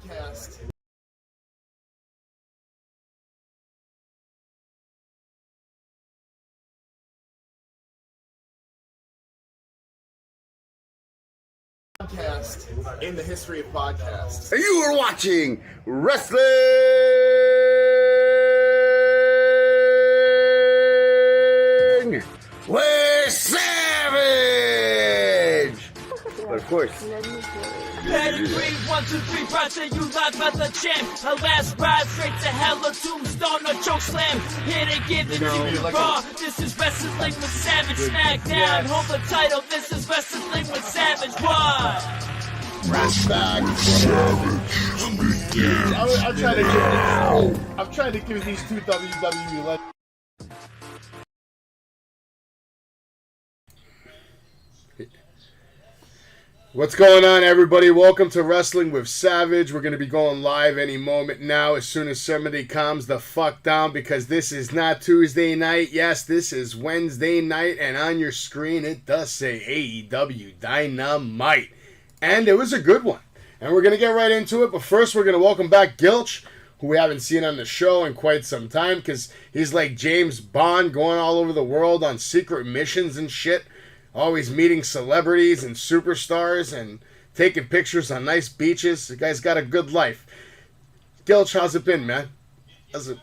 Podcast. Podcast in the history of podcasts. You are watching Wrestling with Savage! But of course. Pedigree, 1, 2, 3, Roger, you live by the champ. A last ride straight to hell, a tombstone, a choke slam. Here to give it to you raw. This is Wrestling with Savage. Smackdown, hold the title. This is Wrestling with Savage. What? I'm trying to give these two WWE legends. What's going on, everybody? Welcome to Wrestling with Savage. We're going to be going live any moment now as soon as somebody calms the fuck down, because this is not Tuesday night. Yes, this is Wednesday night, and on your screen it does say AEW Dynamite. And it was a good one. And we're going to get right into it, but first we're going to welcome back Gilch, who we haven't seen on the show in quite some time, because he's like James Bond going all over the world on secret missions and shit. Always meeting celebrities and superstars and taking pictures on nice beaches. The guy's got a good life. Gilch, how's it been, man? How's it?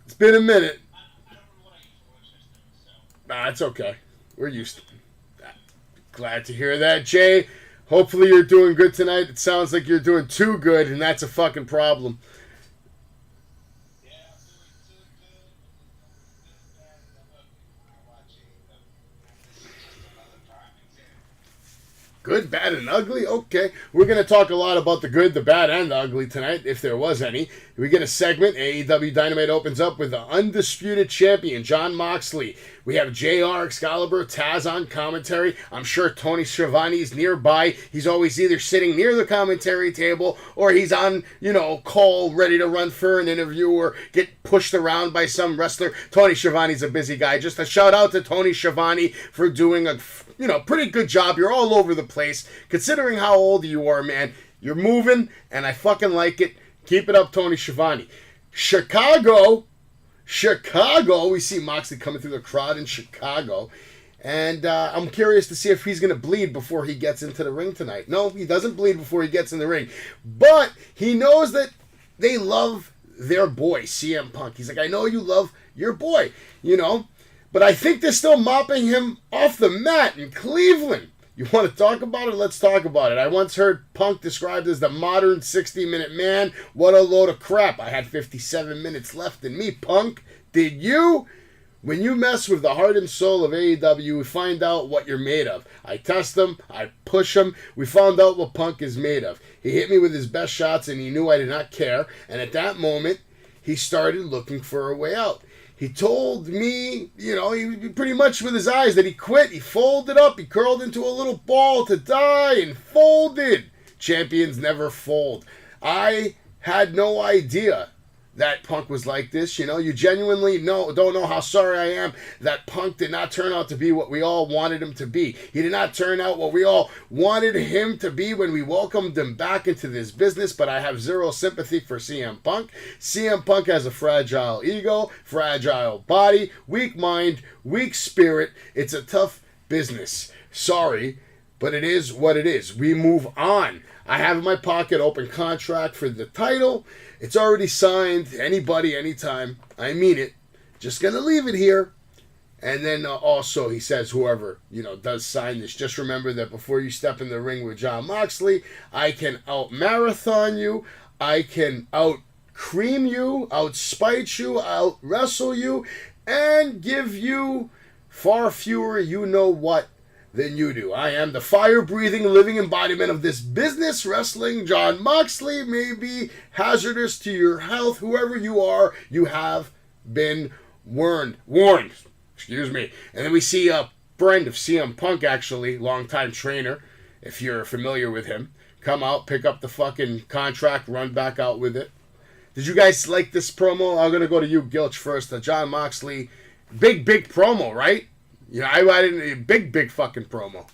It's been a minute. Nah, it's okay. We're used to that. Glad to hear that, Jay. Hopefully you're doing good tonight. It sounds like you're doing too good, and that's a fucking problem. Good, bad, and ugly? Okay. We're going to talk a lot about the good, the bad, and the ugly tonight, if there was any. We get a segment. AEW Dynamite opens up with the undisputed champion, John Moxley. We have JR, Excalibur, Taz on commentary. I'm sure Tony Schiavone's nearby. He's always either sitting near the commentary table or he's on, call, ready to run for an interview or get pushed around by some wrestler. Tony Schiavone's a busy guy. Just a shout out to Tony Schiavone for doing a pretty good job. You're all over the place. Considering how old you are, man, you're moving, and I fucking like it. Keep it up, Tony Schiavone. Chicago, we see Moxley coming through the crowd in Chicago, and I'm curious to see if he's going to bleed before he gets into the ring tonight. No, he doesn't bleed before he gets in the ring, but he knows that they love their boy, CM Punk. He's like, I know you love your boy, but I think they're still mopping him off the mat in Cleveland. You want to talk about it? Let's talk about it. I once heard Punk described as the modern 60-minute man. What a load of crap. I had 57 minutes left in me, Punk. Did you? When you mess with the heart and soul of AEW, we find out what you're made of. I test them. I push them. We found out what Punk is made of. He hit me with his best shots, and he knew I did not care. And at that moment, he started looking for a way out. He told me, he pretty much with his eyes that he quit. He folded up. He curled into a little ball to die and folded. Champions never fold. I had no idea that Punk was like this. You genuinely don't know how sorry I am that Punk did not turn out to be what we all wanted him to be. He did not turn out what we all wanted him to be when we welcomed him back into this business, but I have zero sympathy for CM Punk. CM Punk has a fragile ego, fragile body, weak mind, weak spirit. It's a tough business. Sorry, but it is what it is. We move on. I have in my pocket open contract for the title. It's already signed. Anybody, anytime. I mean it. Just going to leave it here. And then also he says whoever, does sign this, just remember that before you step in the ring with John Moxley, I can out-marathon you. I can out-cream you, out-spite you, out-wrestle you, and give you far fewer you-know-what than you do. I am the fire-breathing, living embodiment of this business. Wrestling John Moxley may be hazardous to your health. Whoever you are, you have been warned. Excuse me. And then we see a friend of CM Punk, actually, longtime trainer, if you're familiar with him, come out, pick up the fucking contract, run back out with it. Did you guys like this promo? I'm going to go to you, Gilch, first. The John Moxley, big promo, right? You know, I didn't big fucking promo.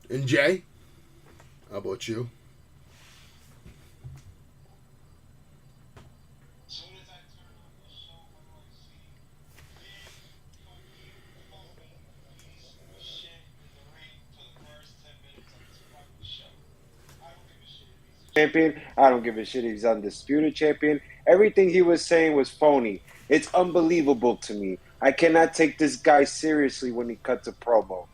And Jay, how about you? Champion. I don't give a shit if he's undisputed champion. Everything he was saying was phony. It's unbelievable to me. I cannot take this guy seriously when he cuts a promo.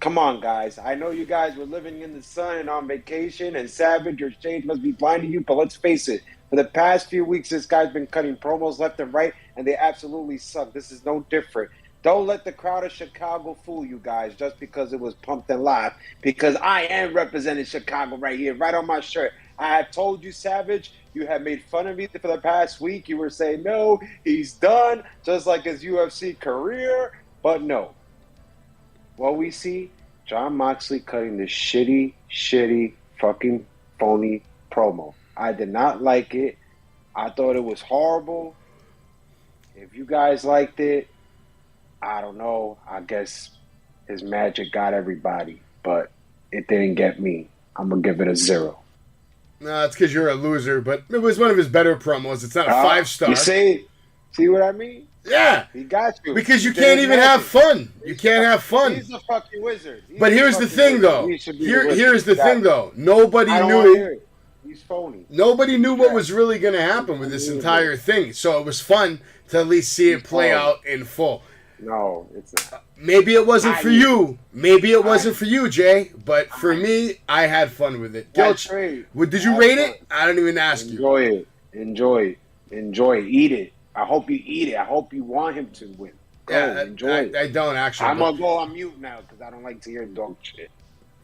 Come on, guys. I know you guys were living in the sun and on vacation, and Savage, your shade must be blinding you, but let's face it. For the past few weeks, this guy's been cutting promos left and right, and they absolutely suck. This is no different. Don't let the crowd of Chicago fool you guys just because it was pumped and live, because I am representing Chicago right here, right on my shirt. I have told you, Savage, you have made fun of me for the past week. You were saying, no, he's done, just like his UFC career. But no. What we see, John Moxley cutting this shitty, fucking phony promo. I did not like it. I thought it was horrible. If you guys liked it, I don't know. I guess his magic got everybody, but it didn't get me. I'm going to give it a 0. No, it's because you're a loser, but it was one of his better promos. It's not a 5-star. You see what I mean? Yeah. He got you. Because you can't even have fun. You can't have fun. He's a fucking wizard. But here's the thing, though. Here's the thing, though. Nobody knew. He's phony. Nobody knew what was really going to happen with this entire thing. So it was fun to at least see it play out in full. No, it's not. Maybe it wasn't for you. Maybe it wasn't for you, Jay. But for me, I had fun with it. Gilch, did you rate it? I don't even ask you. Enjoy it. Eat it. I hope you eat it. I hope you want him to win. Enjoy it. I don't actually. I'm going to go on mute now because I don't like to hear dog shit.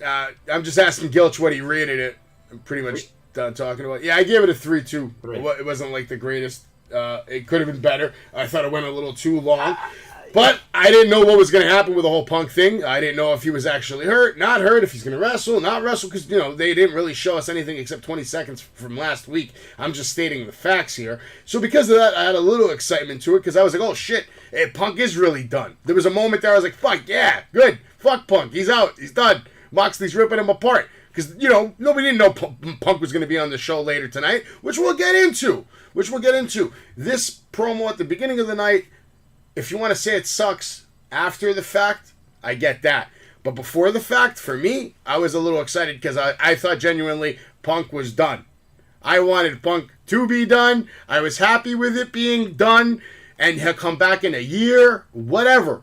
I'm just asking Gilch what he rated it. I'm pretty much done talking about it. Yeah, I gave it a 3-2. It wasn't like the greatest. It could have been better. I thought it went a little too long. But I didn't know what was going to happen with the whole Punk thing. I didn't know if he was actually hurt, not hurt, if he's going to wrestle, not wrestle, because, they didn't really show us anything except 20 seconds from last week. I'm just stating the facts here. So because of that, I had a little excitement to it, because I was like, oh, shit, Punk is really done. There was a moment there I was like, fuck, yeah, good. Fuck Punk. He's out. He's done. Moxley's ripping him apart. Because, nobody didn't know Punk was going to be on the show later tonight, which we'll get into. This promo at the beginning of the night, if you want to say it sucks after the fact, I get that. But before the fact, for me, I was a little excited because I thought genuinely Punk was done. I wanted Punk to be done. I was happy with it being done. And he'll come back in a year, whatever.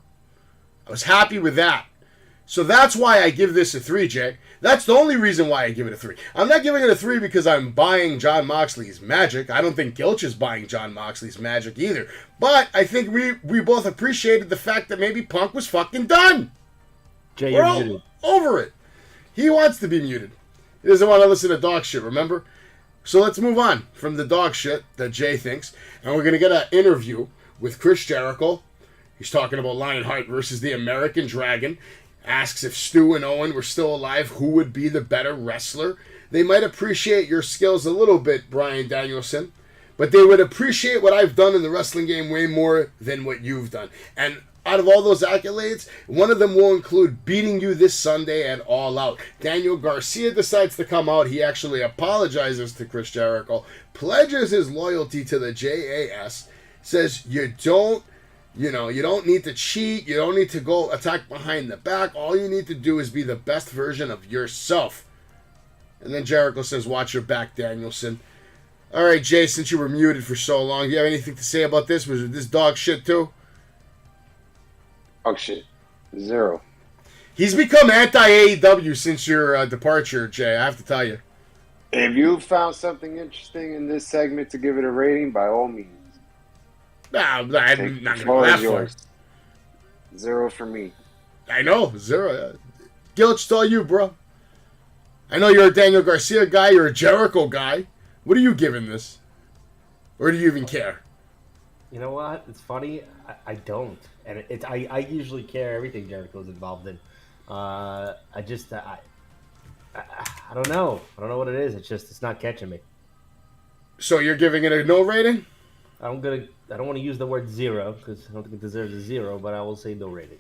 I was happy with that. So that's why I give this a 3, Jay. That's the only reason why I give it a 3. I'm not giving it a 3 because I'm buying John Moxley's magic. I don't think Gilch is buying John Moxley's magic either. But I think we both appreciated the fact that maybe Punk was fucking done. Jay, We're you're muted. over it. He wants to be muted. He doesn't want to listen to dog shit, remember? So let's move on from the dog shit that Jay thinks. And we're going to get an interview with Chris Jericho. He's talking about Lionheart versus the American Dragon. Asks if Stu and Owen were still alive, who would be the better wrestler? They might appreciate your skills a little bit, Bryan Danielson, but they would appreciate what I've done in the wrestling game way more than what you've done. And out of all those accolades, one of them will include beating you this Sunday at All Out. Daniel Garcia decides to come out. He actually apologizes to Chris Jericho, pledges his loyalty to the JAS, says you don't need to cheat. You don't need to go attack behind the back. All you need to do is be the best version of yourself. And then Jericho says, watch your back, Danielson. All right, Jay, since you were muted for so long, do you have anything to say about this? Was this dog shit too? Dog shit. 0. He's become anti-AEW since your departure, Jay, I have to tell you. If you found something interesting in this segment to give it a rating, by all means. Nah, I'm not going to go that far. 0 for me. I know, 0. Gilch, it's all you, bro. I know you're a Daniel Garcia guy. You're a Jericho guy. What are you giving this? Or do you even care? You know what? It's funny. I don't, and I usually care everything Jericho's involved in. I don't know. I don't know what it is. It's not catching me. So you're giving it a no rating? I don't want to use the word 0 because I don't think it deserves a 0, but I will say no rating.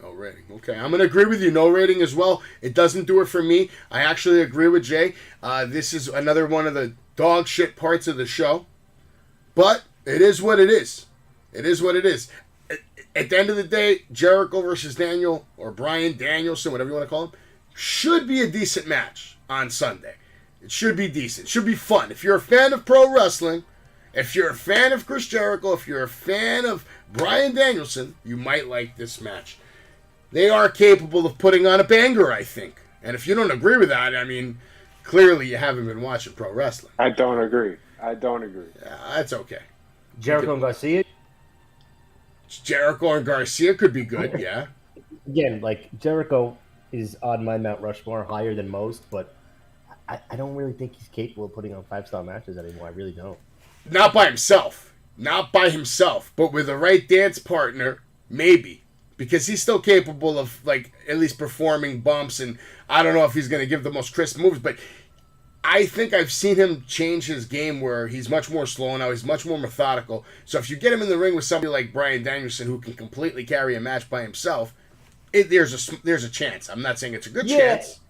No rating. Okay, I'm going to agree with you. No rating as well. It doesn't do it for me. I actually agree with Jay. This is another one of the dog shit parts of the show. But it is what it is. It is what it is. At the end of the day, Jericho versus Daniel, or Bryan Danielson, whatever you want to call him, should be a decent match on Sunday. It should be decent. It should be fun. If you're a fan of pro wrestling, if you're a fan of Chris Jericho, if you're a fan of Bryan Danielson, you might like this match. They are capable of putting on a banger, I think. And if you don't agree with that, I mean, clearly you haven't been watching pro wrestling. I don't agree. Yeah, that's okay. Jericho and Garcia? Jericho and Garcia could be good, yeah. Again, like, Jericho is on my Mount Rushmore, higher than most, but I don't really think he's capable of putting on 5-star matches anymore. I really don't. Not by himself. But with the right dance partner, maybe. Because he's still capable of, like, at least performing bumps, and I don't know if he's going to give the most crisp moves, but I think I've seen him change his game where he's much more slow now. He's much more methodical. So if you get him in the ring with somebody like Bryan Danielson who can completely carry a match by himself, there's a chance. I'm not saying it's a good chance.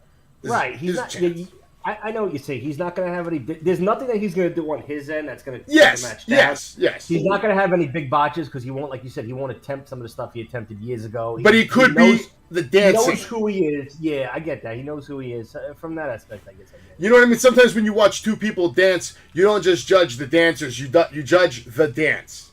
Right. He's not. I know what you say. He's not going to have any. There's nothing that he's going to do on his end that's going to take the match down. Yes. He's not going to have any big botches because he won't, like you said, he won't attempt some of the stuff he attempted years ago. But he could be the dancing. He knows who he is. Yeah, I get that. He knows who he is. From that aspect, I guess I get it. You know what I mean? Sometimes when you watch two people dance, you don't just judge the dancers. You judge the dance.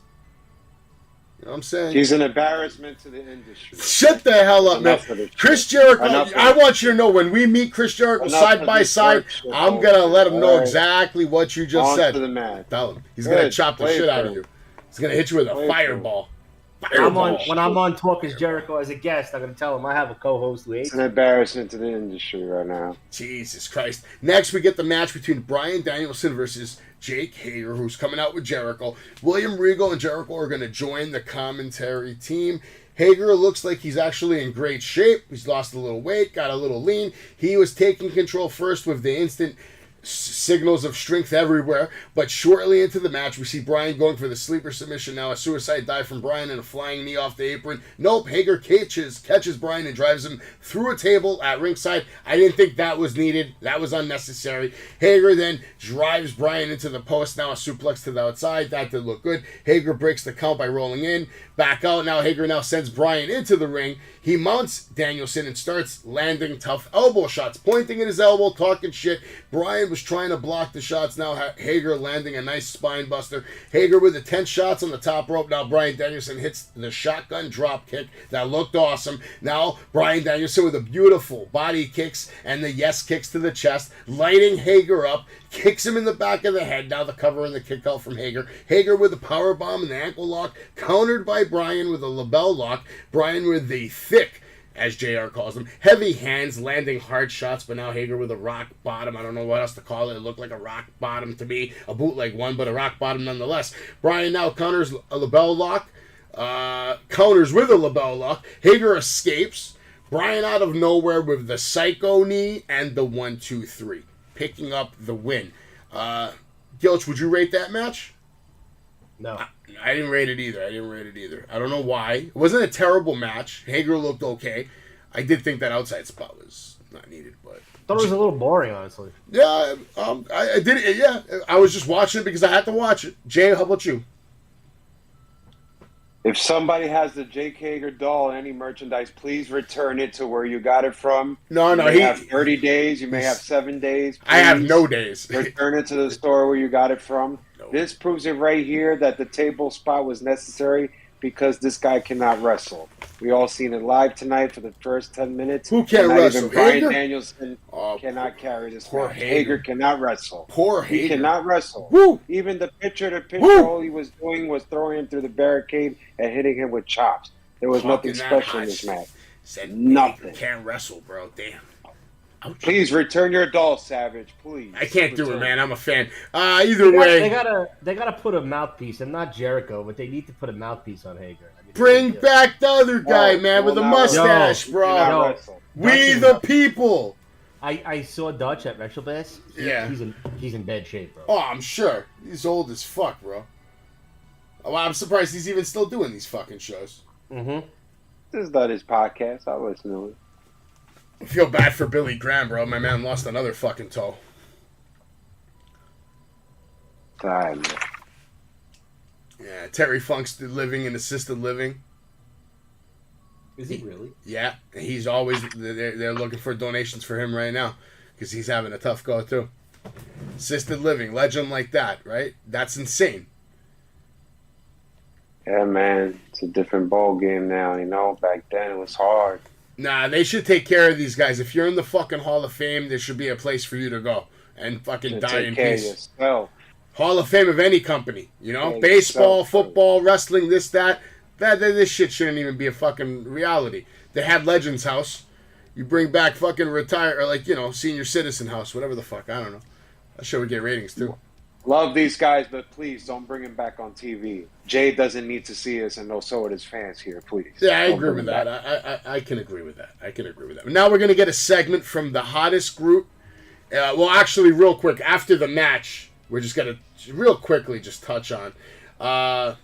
You know what I'm saying? He's an embarrassment to the industry. Shut the hell up, man. Chris Jericho, I want you to know, when we meet Chris Jericho side by side, I'm going to let him know exactly what you just said. To the mat. Tell him. He's going to chop the shit out of you. He's going to hit you with a fireball. When I'm on Talk as Jericho as a guest, I'm going to tell him I have a co-host who hates It's an embarrassment to the industry right now. Jesus Christ. Next, we get the match between Bryan Danielson versus Jake Hager, who's coming out with Jericho. William Regal and Jericho are going to join the commentary team. Hager looks like he's actually in great shape. He's lost a little weight, got a little lean. He was taking control first with the instant signals of strength everywhere, but shortly into the match we see Bryan going for the sleeper submission. Now a suicide dive from Bryan and a flying knee off the apron. Nope, Hager catches Bryan and drives him through a table at ringside. I didn't think that was needed. That was unnecessary. Hager then drives Bryan into the post. Now a suplex to the outside. That did look good. Hager breaks the count by rolling in, back out. Now Hager sends Bryan into the ring. He mounts Danielson and starts landing tough elbow shots, pointing at his elbow, talking shit. Bryan was trying to block the shots. Now Hager landing a nice spine buster. Hager with the 10 shots on the top rope. Now Bryan Danielson hits the shotgun drop kick. That looked awesome. Now Bryan Danielson with the beautiful body kicks and the yes kicks to the chest, lighting Hager up, kicks him in the back of the head. Now the cover and the kick out from Hager. Hager with the power bomb and the ankle lock, countered by Bryan with a label lock. Bryan with the thick, as JR calls them, heavy hands, landing hard shots, but now Hager with a rock bottom. I don't know what else to call it. It looked like a rock bottom to me, a bootleg one, but a rock bottom nonetheless. Bryan now counters a label lock, counters with a label lock. Hager escapes. Bryan out of nowhere with the psycho knee and the 1-2-3, picking up the win. Gilch, would you rate that match? No. I didn't rate it either. I don't know why. It wasn't a terrible match. Hager looked okay. I did think that outside spot was not needed, but I thought it was a little boring, honestly. Yeah, I did it. Yeah, I was just watching it because I had to watch it. Jay, how about you? If somebody has the Jake Hager doll and any merchandise, please return it to where you got it from. No, you may have 30 days. You may have 7 days. I have no days. Return it to the store where you got it from. No. This proves it right here that the table spot was necessary because this guy cannot wrestle. We all seen it live tonight for the first 10 minutes. Who can't wrestle? Even Bryan Hager? Danielson cannot carry this Poor match. Hager. Hager cannot wrestle. Poor He Hager. cannot wrestle. Woo! Even the picture Woo! all he was doing was throwing him through the barricade and hitting him with chops. There was Talking nothing that special hot in this shit. match. Said Nothing. Can't wrestle, bro. Damn. Ouch. Please return your doll, Savage. Please. I can't do it, Return. man. I'm a fan. Either way, they gotta put a mouthpiece, and not Jericho, but they need to put a mouthpiece on Hager. I mean, bring back the other guy, man, with a not mustache, wrestle. bro. You're not Yo. wrestling. We the people. I saw Dutch at WrestleBass. Yeah. He's in bad shape, bro. Oh, I'm sure. He's old as fuck, bro. Oh, I'm surprised he's even still doing these fucking shows. Mm-hmm. This is not his podcast. I'll listen to it. I feel bad for Billy Graham, bro. My man lost another fucking toe. God, man. Yeah, Terry Funk's living in assisted living. Is he really? Yeah, he's always... They're looking for donations for him right now because he's having a tough go, too. Assisted living, legend like that, right? That's insane. Yeah, man. It's a different ball game now, you know? Back then, it was hard. Nah, they should take care of these guys. If you're in the fucking Hall of Fame, there should be a place for you to go and fucking die in Take care of peace. yourself. Hall of Fame of any company, you know? Yeah, Baseball, yourself. football, wrestling, this, that. This shit shouldn't even be a fucking reality. They had Legends House. You bring back fucking retire, or like, you know, senior citizen house, whatever the fuck. I don't know. That show would get ratings, too. Love these guys, but please don't bring him back on TV. Jay doesn't need to see us, and no, so would his fans here, please. Yeah, I Don't agree bring with him that. back. I can agree with that. I can agree with that. Now we're going to get a segment from the hottest group. Well, actually, real quick, after the match, we're just going to real quickly just touch on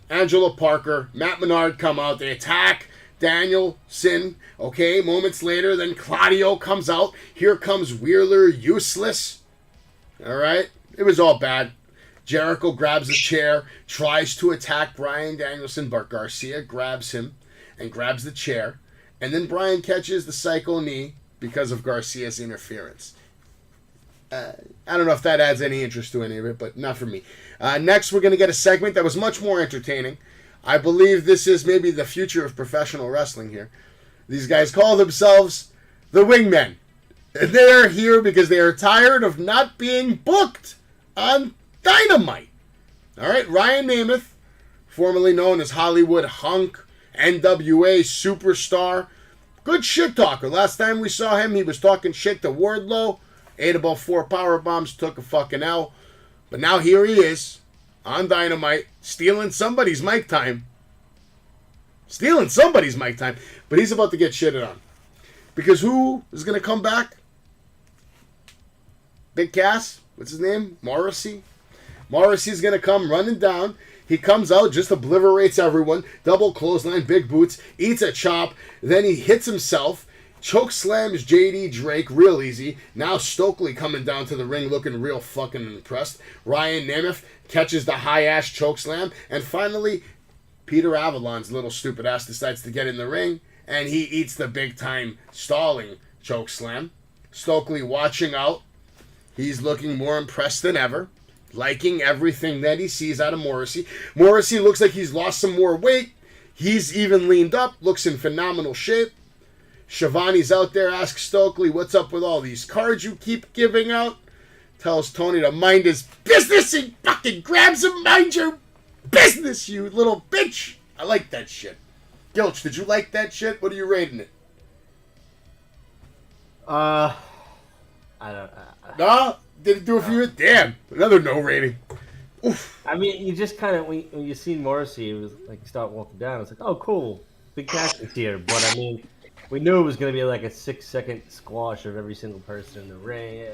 Angela Parker, Matt Menard come out. They attack Danielson. Okay, moments later, then Claudio comes out. Here comes Wheeler Useless. All right, it was all bad. Jericho grabs a chair, tries to attack Bryan Danielson, but Garcia grabs him and grabs the chair. And then Bryan catches the psycho knee because of Garcia's interference. I don't know if that adds any interest to any of it, but not for me. Next, we're going to get a segment that was much more entertaining. I believe this is maybe the future of professional wrestling here. These guys call themselves the Wingmen. And they're here because they are tired of not being booked on Dynamite. All right, Ryan Nemeth, formerly known as Hollywood Hunk, NWA Superstar, good shit talker. Last time we saw him, he was talking shit to Wardlow, ate about 4 power bombs, took a fucking L. But now here he is on Dynamite, stealing somebody's mic time. But he's about to get shitted on. Because who is going to come back? Big Cass? What's his name? Morrissey? Morrissey's going to come running down. He comes out, just obliterates everyone. Double clothesline, big boots, eats a chop. Then he hits himself. Choke slams JD Drake real easy. Now Stokely coming down to the ring looking real fucking impressed. Ryan Nemeth catches the high-ass choke slam. And finally, Peter Avalon's little stupid ass decides to get in the ring. And he eats the big-time stalling choke slam. Stokely watching out. He's looking more impressed than ever. Liking everything that he sees out of Morrissey. Morrissey looks like he's lost some more weight. He's even leaned up. Looks in phenomenal shape. Shivani's out there, asks Stokely, what's up with all these cards you keep giving out? Tells Tony to mind his business and fucking grabs him. Mind your business, you little bitch. I like that shit. Gilch, did you like that shit? What are you rating it? I don't. No? Didn't do it for you? Damn. Another no rating. Oof. I mean, you just kind of when you see Morrissey, it was like you start walking down. It's like, oh, cool, Big Cass is here. But I mean, we knew it was going to be like a 6-second squash of every single person in the ring.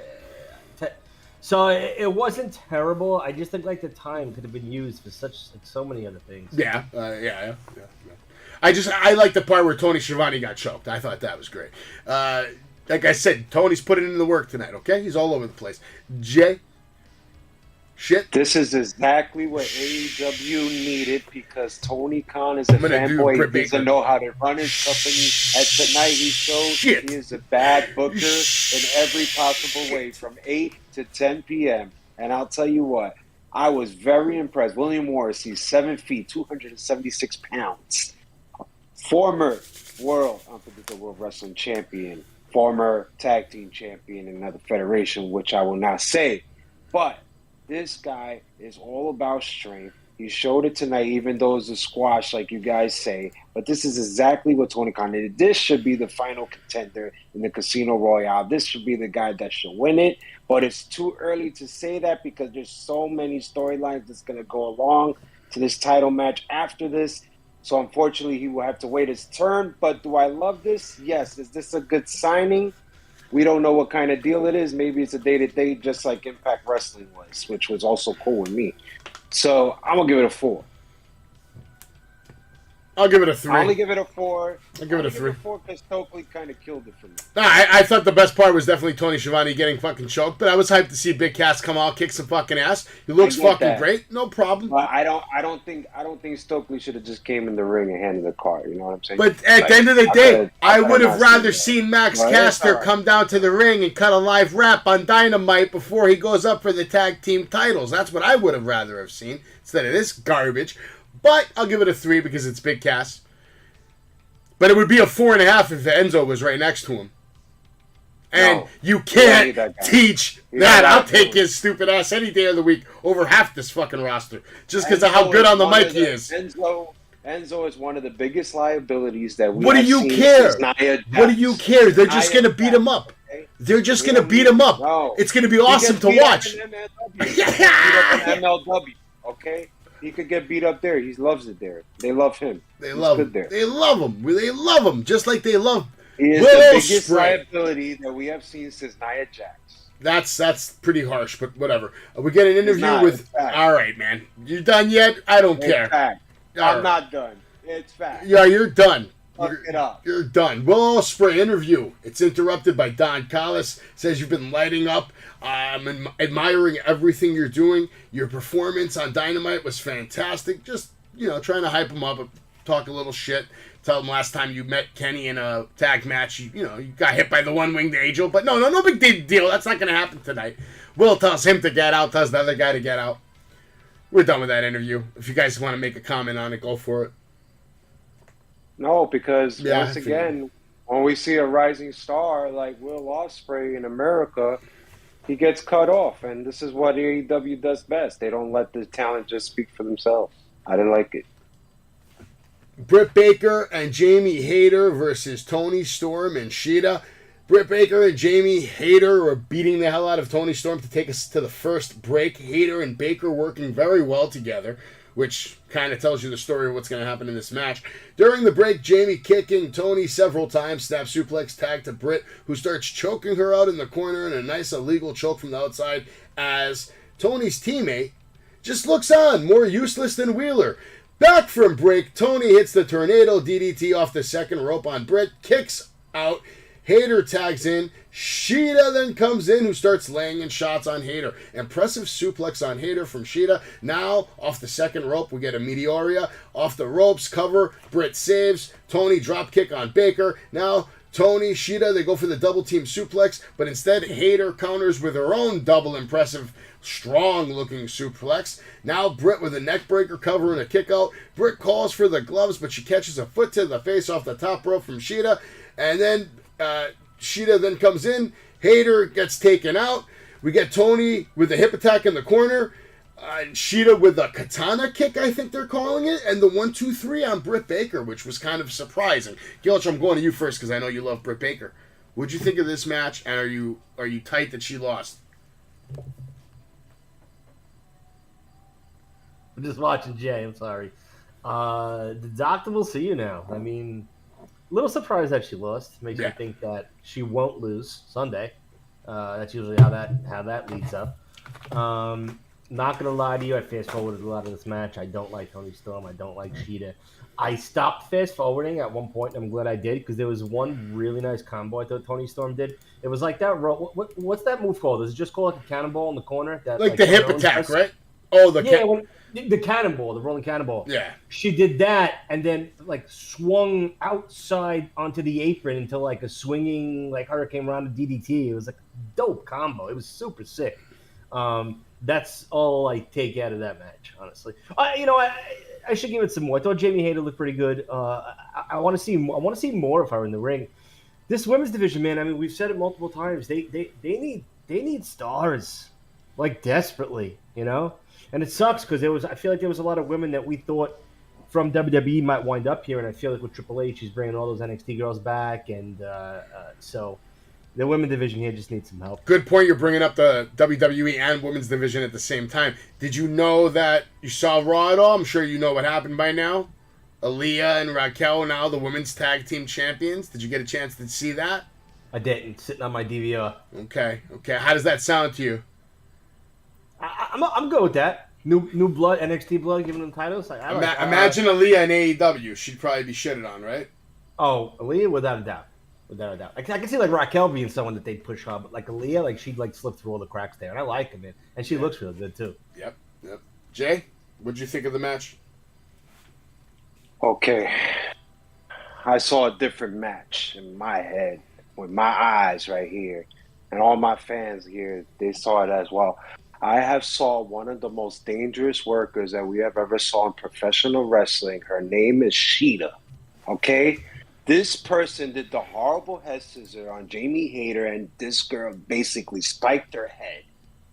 So it wasn't terrible. I just think like the time could have been used for so many other things. Yeah. I like the part where Tony Schiavone got choked. I thought that was great. Like I said, Tony's putting in the work tonight, okay? He's all over the place. Jay? Shit? This is exactly what AEW needed because Tony Khan is a fanboy. He doesn't know how to run his company. At tonight, he showed he is a bad booker in every possible way from 8 to 10 p.m. And I'll tell you what, I was very impressed. William Morrissey, 7 feet, 276 pounds. Former World Wrestling Champion. Former tag team champion in another federation, which I will not say. But this guy is all about strength. He showed it tonight, even though it's a squash, like you guys say. But this is exactly what Tony Khan did. This should be the final contender in the Casino Royale. This should be the guy that should win it. But it's too early to say that because there's so many storylines that's going to go along to this title match after this. So unfortunately, he will have to wait his turn. But do I love this? Yes. Is this a good signing? We don't know what kind of deal it is. Maybe it's a day-to-day, just like Impact Wrestling was, which was also cool with me. So I'm going to give it a 4. I'll give it a 3. I only give it a 4. I'll give it a 3. Because Stokely kind of killed it for me. Nah, I thought the best part was definitely Tony Schiavone getting fucking choked, but I was hyped to see Big Cass come out, kick some fucking ass. He looks fucking great, no problem. But I don't think Stokely should have just came in the ring and handed the card. You know what I'm saying? But at the end of the day, I would have rather seen Max Caster come down to the ring and cut a live rap on Dynamite before he goes up for the tag team titles. That's what I would have rather have seen instead of this garbage. But I'll give it a 3 because it's Big Cass. But it would be a 4.5 if Enzo was right next to him. And you can't teach that. I'll take his stupid ass any day of the week over half this fucking roster. Just because of how good on the mic he is. Enzo is one of the biggest liabilities that we What do you care? What do you care? They're just going to beat him up. They're just going to beat him up. No. It's going to be awesome to watch. MLW, okay? He could get beat up there. He loves it there. They love him. They love him. They love him. They love him. Just like they love He is the biggest liability that we have seen since Nia Jax. That's pretty harsh, but whatever. We get an interview with... All right, man. You done yet? I don't care. Fact. I'm not done. It's fact. Yeah, you're done. Fuck it up. You're done. Will Ospreay interview. It's interrupted by Don Callis. Says you've been lighting up. I'm admiring everything you're doing. Your performance on Dynamite was fantastic. Just, trying to hype him up, talk a little shit. Tell him last time you met Kenny in a tag match, you got hit by the one-winged angel. But no big deal. That's not going to happen tonight. Will tells him to get out, tells the other guy to get out. We're done with that interview. If you guys want to make a comment on it, go for it. No, because once again, when we see a rising star like Will Ospreay in America, he gets cut off. And this is what AEW does best. They don't let the talent just speak for themselves. I didn't like it. Britt Baker and Jamie Hayter versus Toni Storm and Shida. Britt Baker and Jamie Hayter are beating the hell out of Toni Storm to take us to the first break. Hayter and Baker working very well together, which kind of tells you the story of what's going to happen in this match. During the break, Jamie kicking Toni several times, snap suplex tag to Britt, who starts choking her out in the corner in a nice illegal choke from the outside as Toni's teammate just looks on, more useless than Wheeler. Back from break, Toni hits the tornado DDT off the second rope on Britt, kicks out. Hayter tags in. Shida then comes in, who starts laying in shots on Hayter. Impressive suplex on Hayter from Shida. Now, off the second rope, we get a Meteoria. Off the ropes, cover. Britt saves. Toni drop kick on Baker. Now, Toni, Shida, they go for the double team suplex, but instead, Hayter counters with her own double impressive, strong-looking suplex. Now, Britt with a neckbreaker cover and a kick out. Britt calls for the gloves, but she catches a foot to the face off the top rope from Shida. And then Shida then comes in. Hayter gets taken out. We get Toni with a hip attack in the corner. Shida with a katana kick, I think they're calling it. And the 1-2-3 on Britt Baker, which was kind of surprising. Gilch, I'm going to you first because I know you love Britt Baker. What'd you think of this match, and are you tight that she lost? I'm just watching Jay. I'm sorry. The doctor will see you now. I mean... little surprised that she lost. Makes me think that she won't lose Sunday. That's usually how that leads up. Not gonna lie to you, I fast forwarded a lot of this match. I don't like Toni Storm. I don't like Shida. I stopped fast forwarding at one point. And I'm glad I did because there was one really nice combo I thought Toni Storm did. It was like that. What's that move called? Is it just called like a cannonball in the corner? That like the hip attack, right? Oh, the cannonball, the rolling cannonball. Yeah. She did that and then like swung outside onto the apron into like a swinging like Hurricane Rana DDT. It was like a dope combo. It was super sick. That's all I take out of that match, honestly. I should give it some more. I thought Jamie Hayter looked pretty good. I want to see more of her in the ring. This women's division, man. I mean, we've said it multiple times. They need stars, like desperately, And it sucks because I feel like there was a lot of women that we thought from WWE might wind up here, and I feel like with Triple H, he's bringing all those NXT girls back, and so the women division here just needs some help. Good point. You're bringing up the WWE and women's division at the same time. Did you know that you saw Raw at all? I'm sure you know what happened by now. Aaliyah and Raquel now the women's tag team champions. Did you get a chance to see that? I didn't. Sitting on my DVR. Okay. How does that sound to you? I'm good with that. New blood, NXT blood, giving them titles. Imagine Aaliyah in AEW. She'd probably be shitted on, right? Oh, Aaliyah, without a doubt. Without a doubt. I can see like Raquel being someone that they'd push on, but like Aaliyah, like she'd like slip through all the cracks there. And I like her, man. And she looks really good too. Yep. Jay, what'd you think of the match? Okay. I saw a different match in my head with my eyes right here. And all my fans here, they saw it as well. I have saw one of the most dangerous workers that we have ever saw in professional wrestling. Her name is Shida. Okay? This person did the horrible head scissor on Jamie Hayter, and this girl basically spiked her head.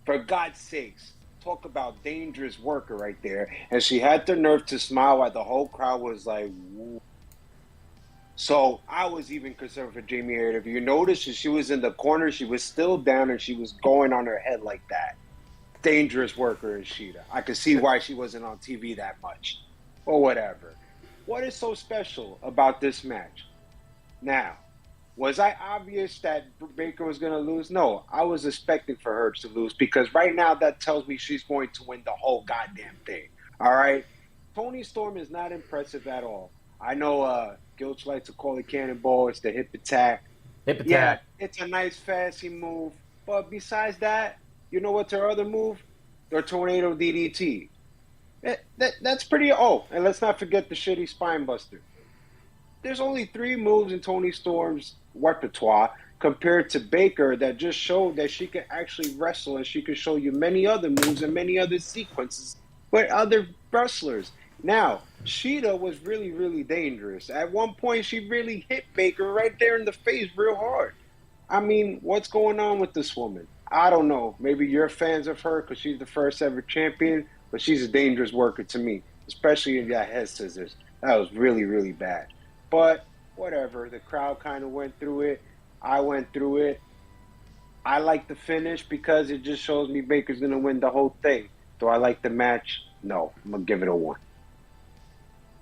For God's sakes, talk about dangerous worker right there. And she had the nerve to smile while the whole crowd was like, woo. So I was even concerned for Jamie Hayter. If you notice, she was in the corner, she was still down, and she was going on her head like that. Dangerous worker is Shida. I could see why she wasn't on TV that much. Or whatever. What is so special about this match? Now, was I obvious that Baker was going to lose? No, I was expecting for her to lose because right now that tells me she's going to win the whole goddamn thing. All right? Toni Storm is not impressive at all. I know Gilch likes to call it cannonball. It's the hip attack. Yeah, it's a nice, fancy move. But besides that, you know what's her other move? Her tornado DDT. That's pretty... Oh, and let's not forget the shitty spine buster. There's only 3 moves in Toni Storm's repertoire compared to Baker that just showed that she can actually wrestle, and she can show you many other moves and many other sequences with other wrestlers. Now, Shida was really, really dangerous. At one point, she really hit Baker right there in the face real hard. I mean, what's going on with this woman? I don't know. Maybe you're fans of her because she's the first ever champion, but she's a dangerous worker to me, especially in that head scissors. That was really, really bad. But whatever. The crowd kind of went through it. I went through it. I like the finish because it just shows me Baker's going to win the whole thing. Do I like the match? No. I'm going to give it a 1.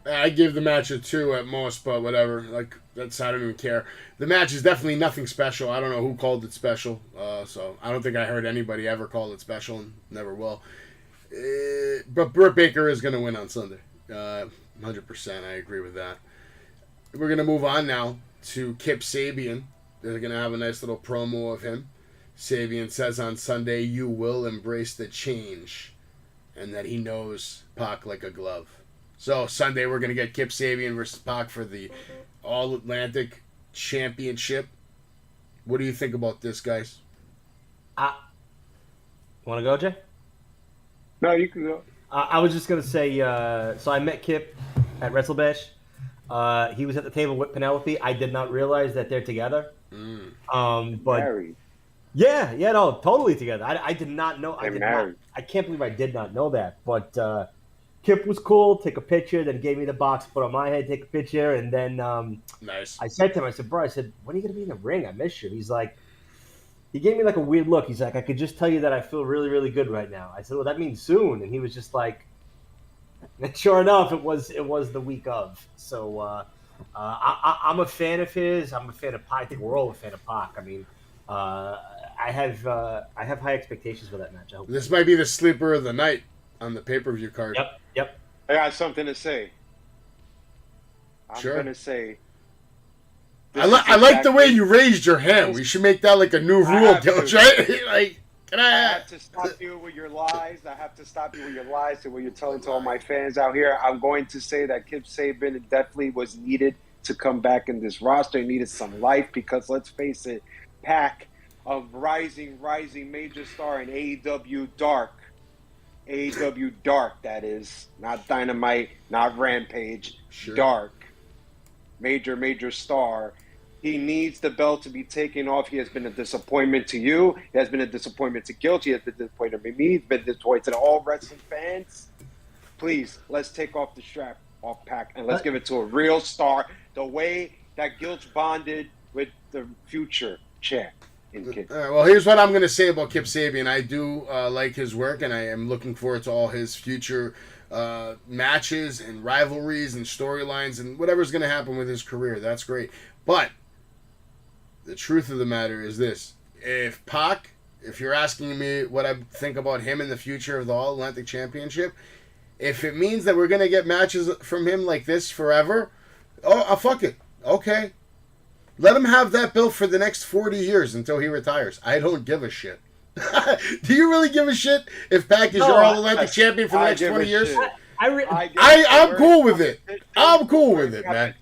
I give the match a 2 at most, but whatever. Like, that's, I don't even care. The match is definitely nothing special. I don't know who called it special, so I don't think I heard anybody ever call it special, and never will. But Britt Baker is going to win on Sunday. 100%, I agree with that. We're going to move on now to Kip Sabian. They're going to have a nice little promo of him. Sabian says on Sunday, you will embrace the change, and that he knows Pac like a glove. So Sunday we're going to get Kip Sabian versus Pac for the All-Atlantic Championship. What do you think about this, guys? Want to go, Jay? No, you can go. I was just going to say, so I met Kip at WrestleBash. He was at the table with Penelope. I did not realize that they're together. But married. Yeah, no, totally together. I did not know. Married. I can't believe I did not know that. But Kip was cool. Take a picture. Then gave me the box, put on my head, take a picture, and then nice. I said to him, I said, bro, when are you gonna be in the ring? I miss you. He's like, he gave me like a weird look. He's like, I could just tell you that I feel really, really good right now. I said, well, that means soon. And he was just like, and sure enough, it was the week of. So I'm a fan of his. I'm a fan of Pac. I think we're all a fan of Pac. I mean, I have high expectations for that match. I hope this might be the sleeper of the night on the pay-per-view card. Yep. I got something to say. Sure. I'm going to say. I like the way you raised your hand. We should make that like a new rule, Gilch, right? Like, can I have to stop you with your lies. I have to stop you with your lies to what you're telling to all my fans out here. I'm going to say that Kip Sabian definitely was needed to come back in this roster. He needed some life because, let's face it, Pac, a rising major star in AEW Dark. AEW Dark, that is. Not Dynamite, not Rampage. Sure. Dark. Major star. He needs the belt to be taken off. He has been a disappointment to you. He has been a disappointment to Guilt. He has been a disappointment to me. He's been a disappointment to all wrestling fans. Please, let's take off the strap off Pac and let's give it to a real star. The way that Guilt bonded with the future champ in Kip. All right, well, here's what I'm going to say about Kip Sabian. I do like his work, and I am looking forward to all his future matches and rivalries and storylines and whatever's going to happen with his career. That's great. But the truth of the matter is this. If Pac, if you're asking me what I think about him in the future of the All-Atlantic Championship, if it means that we're going to get matches from him like this forever, fuck it. Okay. Let him have that belt for the next 40 years until he retires. I don't give a shit. Do you really give a shit if Pac is your All-Atlantic champion for the next 20 years? I'm cool with it. I'm cool with it, man.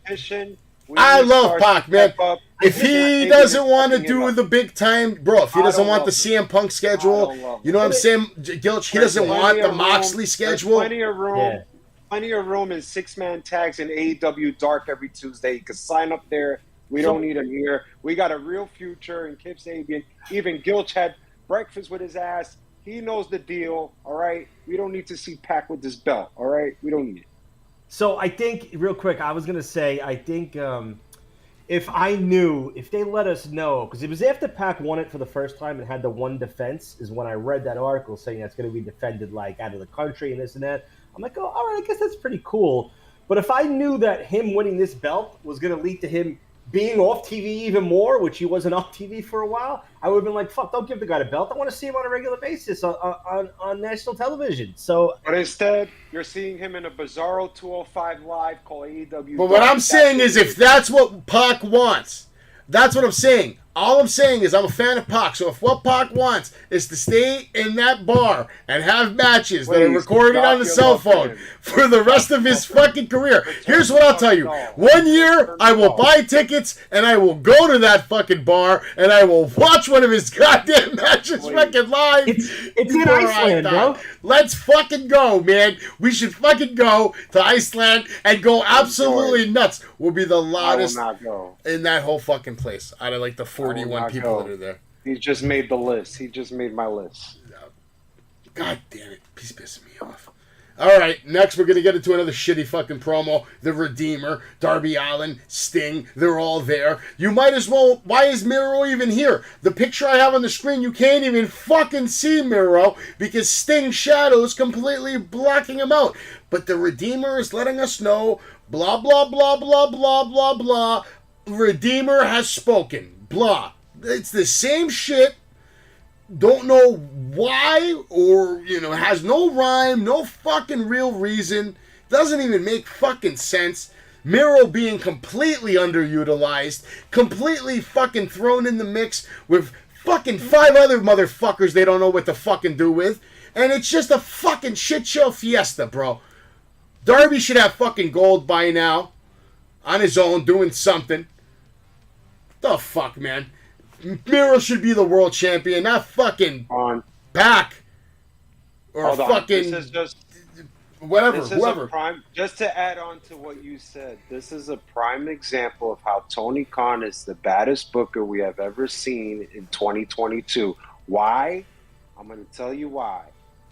I love Pac, man. If he doesn't want to do the big time, bro, if he doesn't want the CM Punk schedule, you know what I'm saying, Gilch? He doesn't want the Moxley schedule. Plenty of room. Plenty of room in 6-man tags in AEW Dark every Tuesday. You can sign up there. We don't need him here. We got a real future in Kip Sabian. Even Gilch had breakfast with his ass. He knows the deal, all right? We don't need to see Pac with this belt, all right? We don't need it. So I think, real quick, I was going to say, I think if they let us know, because it was after Pac won it for the first time and had the one defense, is when I read that article saying that's going to be defended like out of the country and this and that. I'm like, oh, all right, I guess that's pretty cool. But if I knew that him winning this belt was going to lead to him being off TV even more, which he wasn't off TV for a while, I would have been like, fuck, don't give the guy a belt. I want to see him on a regular basis on national television. But instead, you're seeing him in a Bizarro 205 Live called AEW. But what I'm saying is, if that's what Pac wants, that's what I'm saying. All I'm saying is I'm a fan of Pac, so if what Pac wants is to stay in that bar and have matches that are recorded on the cell phone for the rest of his fucking career, here's what I'll tell you. 1 year, I will buy tickets and I will go to that fucking bar and I will watch one of his goddamn matches fucking live. It's in Iceland, bro. Let's fucking go, man. We should fucking go to Iceland and go absolutely nuts. We'll be the loudest in that whole fucking place out of like the 41 people that are there. He just made the list. He just made my list. God damn it. He's pissing me off. All right, next we're going to get into another shitty fucking promo. The Redeemer, Darby Allin, Sting, they're all there. You might as well, why is Miro even here? The picture I have on the screen, you can't even fucking see Miro because Sting's shadow is completely blocking him out. But the Redeemer is letting us know, blah, blah, blah, blah, blah, blah, blah. Redeemer has spoken. Blah. It's the same shit. Don't know why, or, has no rhyme, no fucking real reason. Doesn't even make fucking sense. Miro being completely underutilized, completely fucking thrown in the mix with fucking 5 other motherfuckers they don't know what to fucking do with. And it's just a fucking shit show fiesta, bro. Darby should have fucking gold by now. On his own, doing something. The fuck, man. Miro should be the world champion, not fucking Pac. Or fucking... This is just... Whatever, this is whoever. Just to add on to what you said, this is a prime example of how Tony Khan is the baddest booker we have ever seen in 2022. Why? I'm going to tell you why.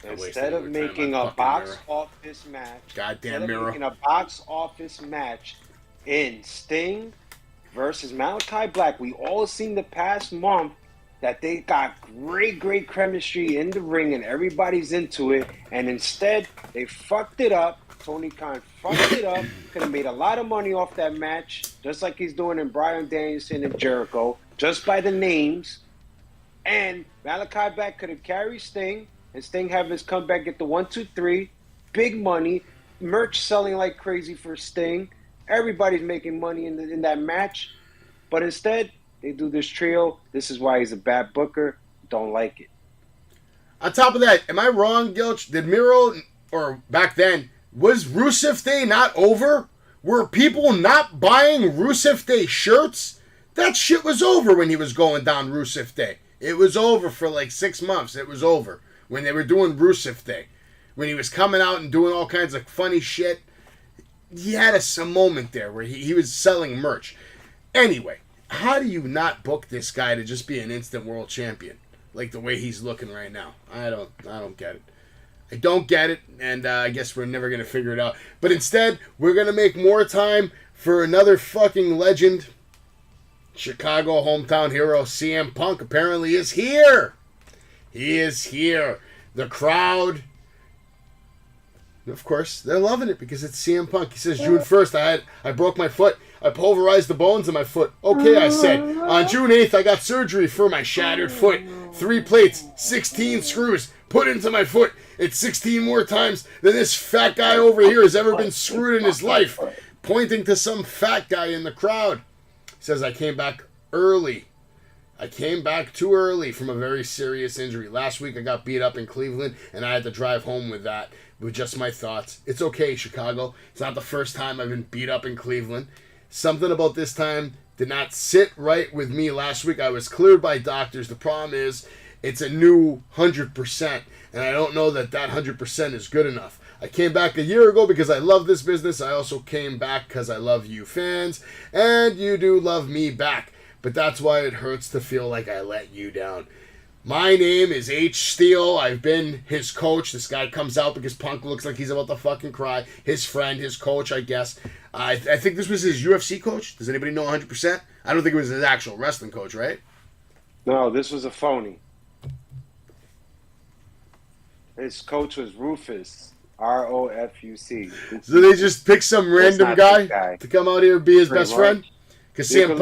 Instead of making a box office match, making a box office match in Sting versus Malachi Black, we all seen the past month that they got great chemistry in the ring and everybody's into it, and instead they fucked it up. Tony Khan fucked it up. Could have made a lot of money off that match, just like he's doing in Bryan Danielson and Jericho, just by the names. And Malachi Black could have carried Sting, and Sting have his comeback, get the 1, 2, 3, big money, merch selling like crazy for Sting. Everybody's making money in that match, but instead they do this trio. This is why he's a bad booker. Don't like it. On top of that, am I wrong, Gilch? Did Miro, or back then, was Rusev Day not over? Were people not buying Rusev Day shirts? That shit was over when he was going down Rusev Day. It was over for like 6 months. It was over when they were doing Rusev Day. When he was coming out and doing all kinds of funny shit. He had a moment there where he was selling merch. Anyway, how do you not book this guy to just be an instant world champion? Like the way he's looking right now. I don't get it. I don't get it, and I guess we're never going to figure it out. But instead, we're going to make more time for another fucking legend. Chicago hometown hero CM Punk apparently is here. He is here. The crowd, of course, they're loving it because it's CM Punk. He says, June 1st, I broke my foot. I pulverized the bones in my foot. Okay, I said. On June 8th, I got surgery for my shattered foot. 3 plates, 16 screws put into my foot. It's 16 more times than this fat guy over here has ever been screwed in his life. Pointing to some fat guy in the crowd. He says, I came back early. I came back too early from a very serious injury. Last week I got beat up in Cleveland, and I had to drive home with that. With just my thoughts. It's okay, Chicago. It's not the first time I've been beat up in Cleveland. Something about this time did not sit right with me last week. I was cleared by doctors. The problem is, it's a new 100%, and I don't know that 100% is good enough. I came back a year ago because I love this business. I also came back because I love you fans, and you do love me back. But that's why it hurts to feel like I let you down. My name is H. Steele. I've been his coach. This guy comes out because Punk looks like he's about to fucking cry. His friend, his coach, I guess. I think this was his UFC coach. Does anybody know 100%? I don't think it was his actual wrestling coach, right? No, this was a phony. His coach was Rufus. R-O-F-U-C. So they just picked some random guy to come out here and be his best friend? Because CM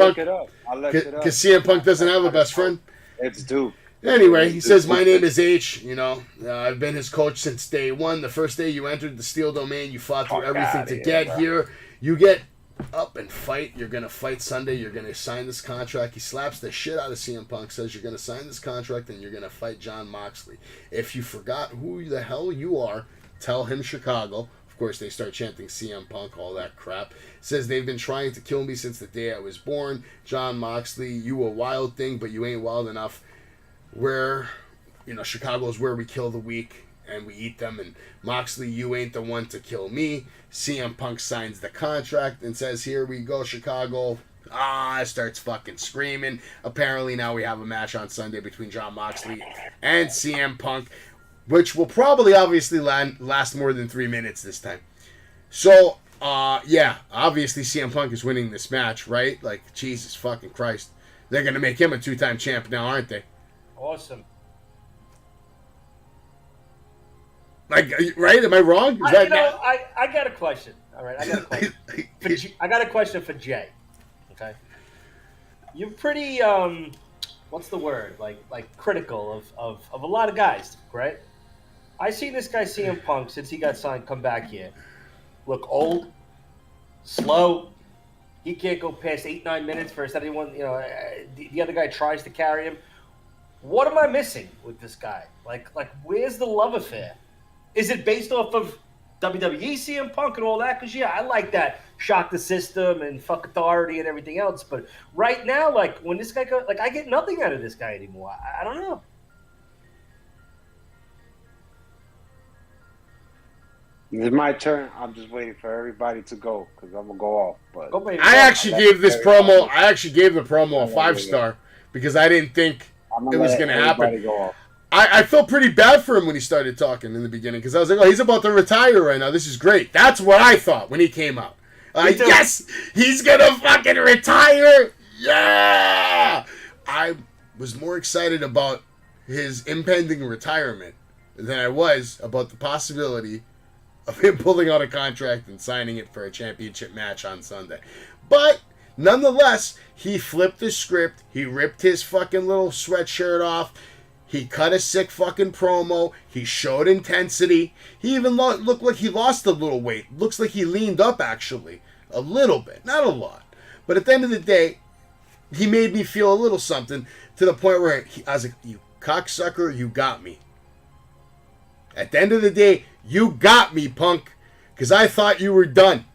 Punk doesn't have a best friend? It's Duke. Anyway, he says, my name is H. I've been his coach since day one. The first day you entered the Steel Domain, you fought through everything to get here. You get up and fight. You're going to fight Sunday. You're going to sign this contract. He slaps the shit out of CM Punk, says you're going to sign this contract and you're going to fight John Moxley. If you forgot who the hell you are, tell him Chicago. Of course, they start chanting CM Punk, all that crap. Says they've been trying to kill me since the day I was born. John Moxley, you a wild thing, but you ain't wild enough. Chicago is where we kill the weak and we eat them. And Moxley, you ain't the one to kill me. CM Punk signs the contract and says, here we go, Chicago. Starts fucking screaming. Apparently now we have a match on Sunday between John Moxley and CM Punk, which will probably obviously last more than 3 minutes this time. So, obviously CM Punk is winning this match, right? Like, Jesus fucking Christ. They're going to make him a 2-time champ now, aren't they? Awesome. Like, right? Am I wrong? I got a question. All right, I got a question. I got a question for Jay. Okay. You're pretty, what's the word? Like critical of a lot of guys, right? I seen this guy CM Punk since he got signed come back here. Look old, slow. He can't go past 8-9 minutes first. Anyone, the other guy tries to carry him. What am I missing with this guy? Like, where's the love affair? Is it based off of WWE CM Punk and all that? Because, I like that. Shock the system and fuck authority and everything else. But right now, like, when this guy goes, like, I get nothing out of this guy anymore. I don't know. It's my turn. I'm just waiting for everybody to go because I'm going to go off. But I actually gave the promo a 5-star because I didn't think it was going to happen. I felt pretty bad for him when he started talking in the beginning because I was like, oh, he's about to retire right now. This is great. That's what I thought when he came out. Yes, he's going to fucking retire. Yeah. I was more excited about his impending retirement than I was about the possibility of him pulling out a contract and signing it for a championship match on Sunday. But nonetheless, he flipped the script. He ripped his fucking little sweatshirt off. He cut a sick fucking promo. He showed intensity. He even looked like he lost a little weight. Looks like he leaned up, actually. A little bit. Not a lot. But at the end of the day, he made me feel a little something to the point where I was like, you cocksucker, you got me. At the end of the day, you got me, Punk. Because I thought you were done.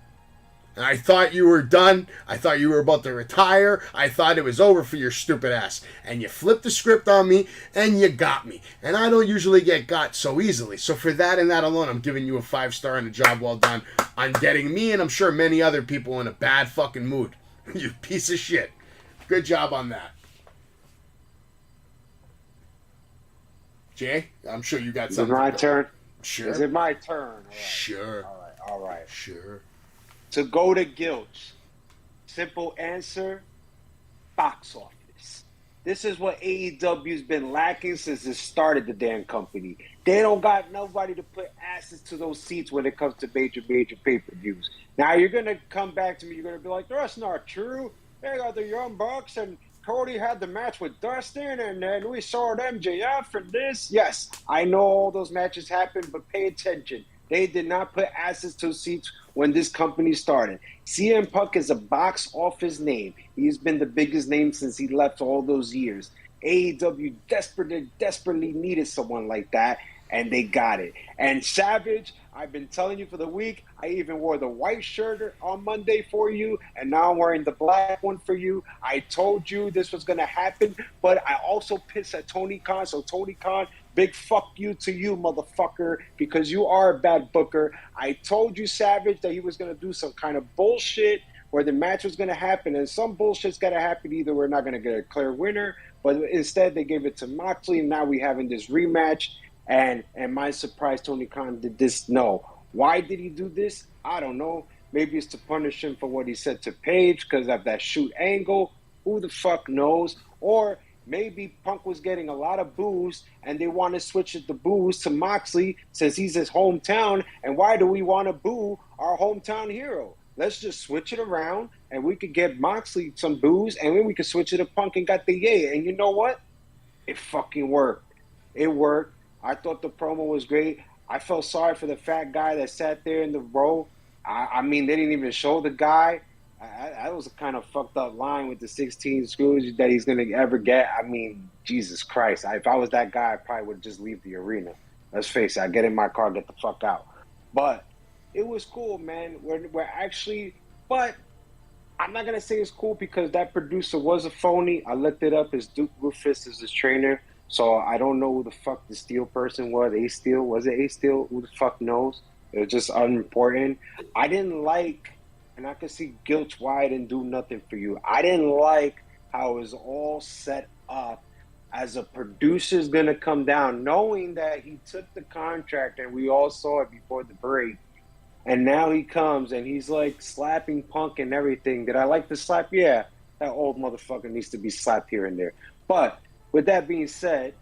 I thought you were done. I thought you were about to retire. I thought it was over for your stupid ass. And you flipped the script on me, and you got me. And I don't usually get got so easily. So for that and that alone, I'm giving you a 5-star and a job well done on getting me, and I'm sure many other people, in a bad fucking mood. You piece of shit. Good job on that. Jay, I'm sure you got Is it something. my turn? Sure. Is it my turn? All right. Sure. All right. Sure. To go to Gilch. Simple answer, box office. This is what AEW's been lacking since it started the damn company. They don't got nobody to put asses to those seats when it comes to major pay-per-views. Now you're going to come back to me, you're going to be like, that's not true. They got the Young Bucks and Cody had the match with Dustin and then we saw MJF and this. Yes, I know all those matches happened, but pay attention. They did not put asses to seats when this company started. CM Punk is a box office name. He's been the biggest name since he left all those years. AEW desperately needed someone like that, and they got it. And Savage, I've been telling you for the week, I even wore the white shirt on Monday for you, and now I'm wearing the black one for you. I told you this was going to happen, but I also pissed at Tony Khan. So Tony Khan, big fuck you to you, motherfucker, because you are a bad booker. I told you, Savage, that he was going to do some kind of bullshit where the match was going to happen, and some bullshit's got to happen. Either we're not going to get a clear winner, but instead they gave it to Moxley, and now we're having this rematch. And my surprise, Tony Khan did this. No. Why did he do this? I don't know. Maybe it's to punish him for what he said to Paige because of that shoot angle. Who the fuck knows? Or maybe Punk was getting a lot of boos and they want to switch the boos to Moxley since he's his hometown. And why do we want to boo our hometown hero? Let's just switch it around and we could get Moxley some boos and then we could switch it to Punk and got the yay. And you know what? It fucking worked. It worked. I thought the promo was great. I felt sorry for the fat guy that sat there in the row. I mean, they didn't even show the guy. That was a kind of fucked up line with the 16 screws that he's going to ever get. I mean, Jesus Christ. If I was that guy, I probably would just leave the arena. Let's face it. I'd get in my car, get the fuck out. But it was cool, man. We're actually, but I'm not going to say it's cool because that producer was a phony. I looked it up. His Duke Rufus is his trainer. So I don't know who the fuck the Steel person was. A-Steel? Was it A-Steel? Who the fuck knows? It was just unimportant. I didn't like, and I could see Gilch why I didn't do nothing for you. I didn't like how it was all set up as a producer's going to come down, knowing that he took the contract, and we all saw it before the break. And now he comes, and he's like slapping Punk and everything. Did I like the slap? Yeah, that old motherfucker needs to be slapped here and there. But with that being said,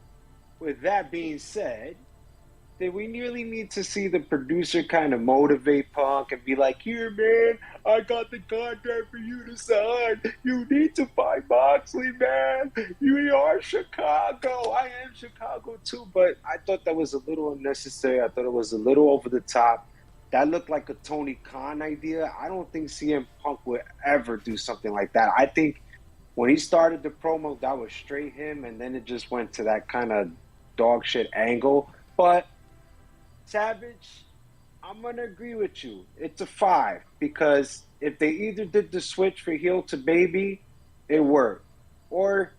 did we really need to see the producer kind of motivate Punk and be like, here, man, I got the contract for you to sign. You need to fight Moxley, man. You are Chicago. I am Chicago, too. But I thought that was a little unnecessary. I thought it was a little over the top. That looked like a Tony Khan idea. I don't think CM Punk would ever do something like that. I think when he started the promo, that was straight him, and then it just went to that kind of dog shit angle. But Savage, I'm going to agree with you. It's a 5 because if they either did the switch for heel to baby, it worked. Or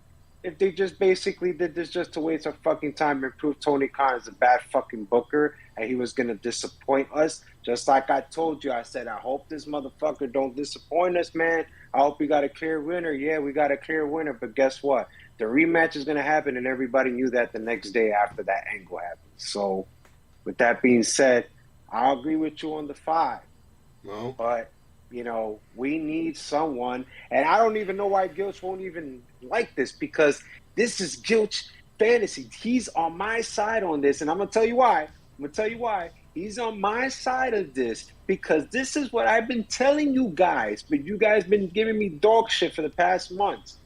if they just basically did this just to waste our fucking time and prove Tony Khan is a bad fucking booker and he was going to disappoint us. Just like I told you, I said, I hope this motherfucker don't disappoint us, man. I hope we got a clear winner. Yeah, we got a clear winner, but guess what? The rematch is going to happen, and everybody knew that the next day after that angle happened. So, with that being said, I'll agree with you on the 5. Well, but, you know, we need someone, and I don't even know why Gilch won't even like this, because this is Gilch fantasy. He's on my side on this, and I'm going to tell you why. He's on my side of this because this is what I've been telling you guys, but you guys been giving me dog shit for the past months.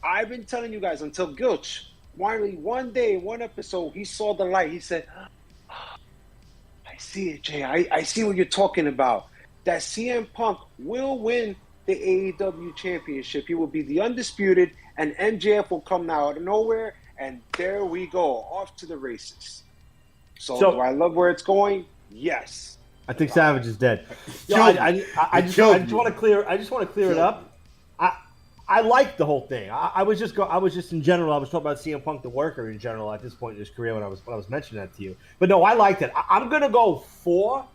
I've been telling you guys until Gilch, finally one day, one episode, he saw the light. He said, I see it, Jay. I see what you're talking about. That CM Punk will win the AEW championship. He will be the undisputed, and MJF will come out of nowhere, and there we go, off to the races. So do I love where it's going? Yes. I think Savage is dead. I just want to clear it up. I like the whole thing. I was just in general. I was talking about CM Punk, the worker, in general at this point in his career when I was mentioning that to you. But no, I liked it. I'm gonna go 4.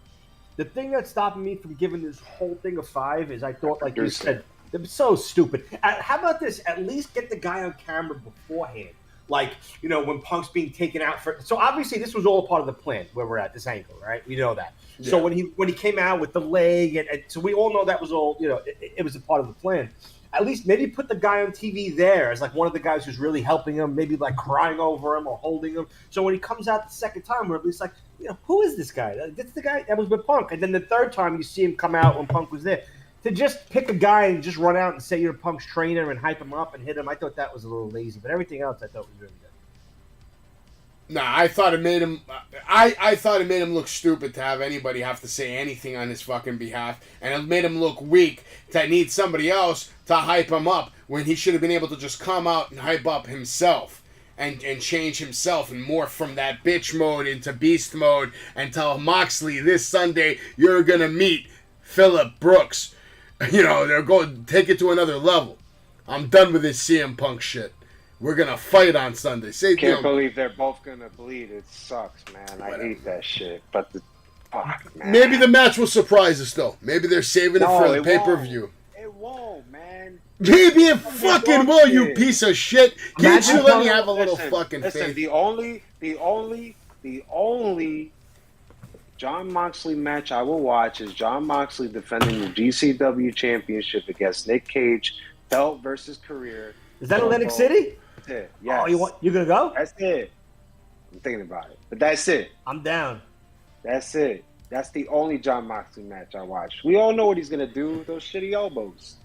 The thing that's stopping me from giving this whole thing a 5 is I thought, like you said, They're so stupid. How about this? At least get the guy on camera beforehand. Like, you know, when Punk's being taken out for... So obviously this was all a part of the plan where we're at, this angle, right? We know that. Yeah. So when he came out with the leg, and so we all know that was all, you know, it was a part of the plan. At least maybe put the guy on TV there as like one of the guys who's really helping him, maybe like crying over him or holding him. So when he comes out the second time, we're at least like, you know, who is this guy? That's the guy that was with Punk. And then the third time you see him come out when Punk was there. To just pick a guy and just run out and say you're Punk's trainer and hype him up and hit him, I thought that was a little lazy. But everything else I thought was really good. Nah, I thought it made him. I thought it made him look stupid to have anybody have to say anything on his fucking behalf, and it made him look weak to need somebody else to hype him up when he should have been able to just come out and hype up himself and change himself and morph from that bitch mode into beast mode and tell Moxley this Sunday you're gonna meet Phillip Brooks. You know, they're going to take it to another level. I'm done with this CM Punk shit. We're going to fight on Sunday. Can't believe they're both going to bleed. It sucks, man. I hate that shit. But fuck, man. Maybe the match will surprise us, though. Maybe they're saving it for the pay-per-view. It won't, man. Maybe it fucking will, you piece of shit. Can't you let me have a little fucking faith? The only John Moxley match I will watch is John Moxley defending the GCW championship against Nick Cage, belt versus career. Is that Atlantic City? That's it. Yes. Oh, you gonna go? That's it. I'm thinking about it, but that's it. I'm down. That's it. That's the only John Moxley match I watched. We all know what he's gonna do with those shitty elbows.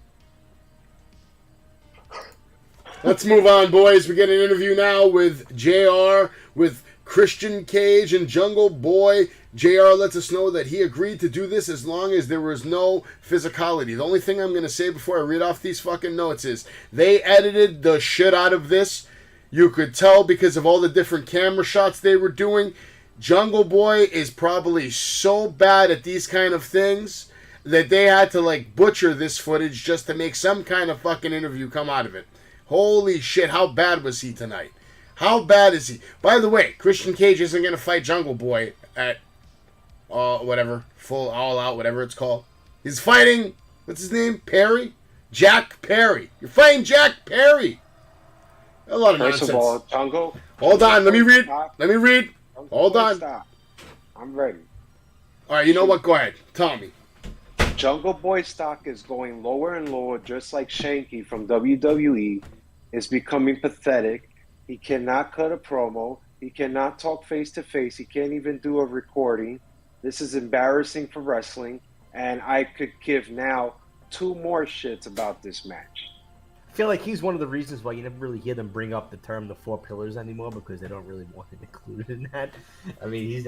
Let's move on, boys. We get an interview now with JR, with Christian Cage and Jungle Boy. JR lets us know that he agreed to do this as long as there was no physicality. The only thing I'm going to say before I read off these fucking notes is they edited the shit out of this. You could tell because of all the different camera shots they were doing. Jungle Boy is probably so bad at these kind of things that they had to like butcher this footage just to make some kind of fucking interview come out of it. Holy shit, how bad was he tonight? How bad is he? By the way, Christian Cage isn't going to fight Jungle Boy at whatever, full all out, whatever it's called. He's fighting, what's his name? Perry? Jack Perry. You're fighting Jack Perry. A lot of nonsense. First of all, Jungle. Hold on, let me read. Hold on. Stop. I'm ready. All right, you know what? Go ahead. Tell me. Jungle Boy stock is going lower and lower, just like Shanky from WWE. Is becoming pathetic. He cannot cut a promo. He cannot talk face-to-face. He can't even do a recording. This is embarrassing for wrestling, and I could give now 2 more shits about this match. I feel like he's one of the reasons why you never really hear them bring up the term the 4 pillars anymore, because they don't really want it included in that. I mean, he's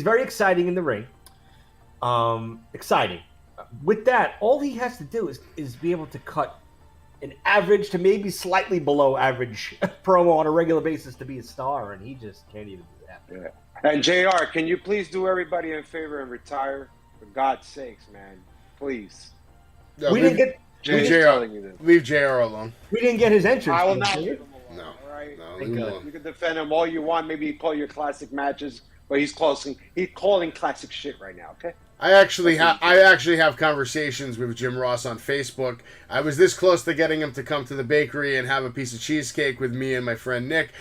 very exciting in the ring. Exciting. With that, all he has to do is be able to cut an average to maybe slightly below average promo on a regular basis to be a star, and he just can't even do that. Yeah. And JR, can you please do everybody a favor and retire? For God's sakes, man. Please. No, Leave JR alone. We didn't get his entrance. I will not leave him alone. No. All right? No, leave him alone. You can defend him all you want. Maybe pull your classic matches, but he's calling classic shit right now, okay? I actually have conversations with Jim Ross on Facebook. I was this close to getting him to come to the bakery and have a piece of cheesecake with me and my friend Nick.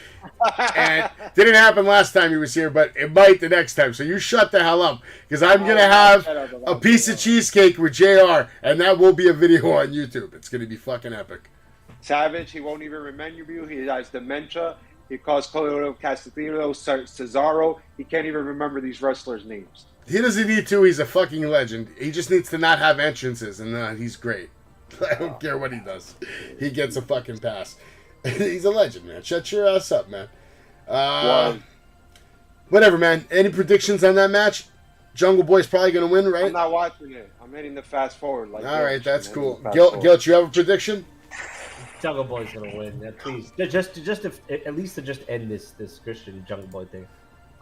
And didn't happen last time he was here, but it might the next time. So you shut the hell up, because I'm going to have a piece of cheesecake with JR, and that will be a video on YouTube. It's going to be fucking epic. Savage, he won't even remember you. He has dementia. He calls Claudio Castellino, Cesaro. He can't even remember these wrestlers' names. He doesn't need to. He's a fucking legend. He just needs to not have entrances, and he's great. I don't care what he does. He gets a fucking pass. He's a legend, man. Shut your ass up, man. Whatever, man. Any predictions on that match? Jungle Boy's probably going to win, right? I'm not watching it. I'm hitting the fast forward. All right, that's cool. Gilt, you have a prediction? Jungle Boy's going to win. Please. Just at least to just end this Christian Jungle Boy thing.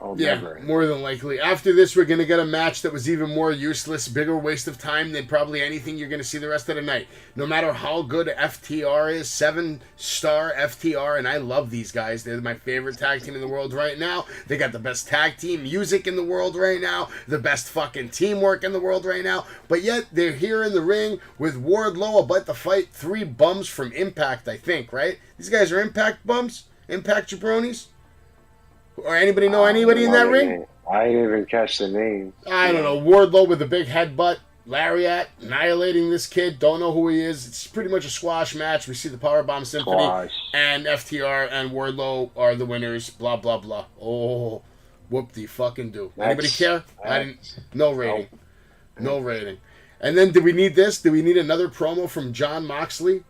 Oh, Yeah, never. more than likely. After this, we're going to get a match that was even more useless, bigger waste of time than probably anything you're going to see the rest of the night. No matter how good FTR is, 7-star FTR, and I love these guys. They're my favorite tag team in the world right now. They got the best tag team music in the world right now, the best fucking teamwork in the world right now. But yet, they're here in the ring with Wardlow about to fight 3 bums from Impact, I think, right? These guys are Impact bums? Impact jabronis? Or anybody know anybody in that ring? I didn't even catch the name. I don't know. Wardlow with a big headbutt. Lariat annihilating this kid. Don't know who he is. It's pretty much a squash match. We see the Powerbomb Symphony. Squash. And FTR and Wardlow are the winners. Blah, blah, blah. Oh, whoop-de-fucking-do. Anybody care? I didn't. No rating. No rating. And then do we need this? Do we need another promo from John Moxley?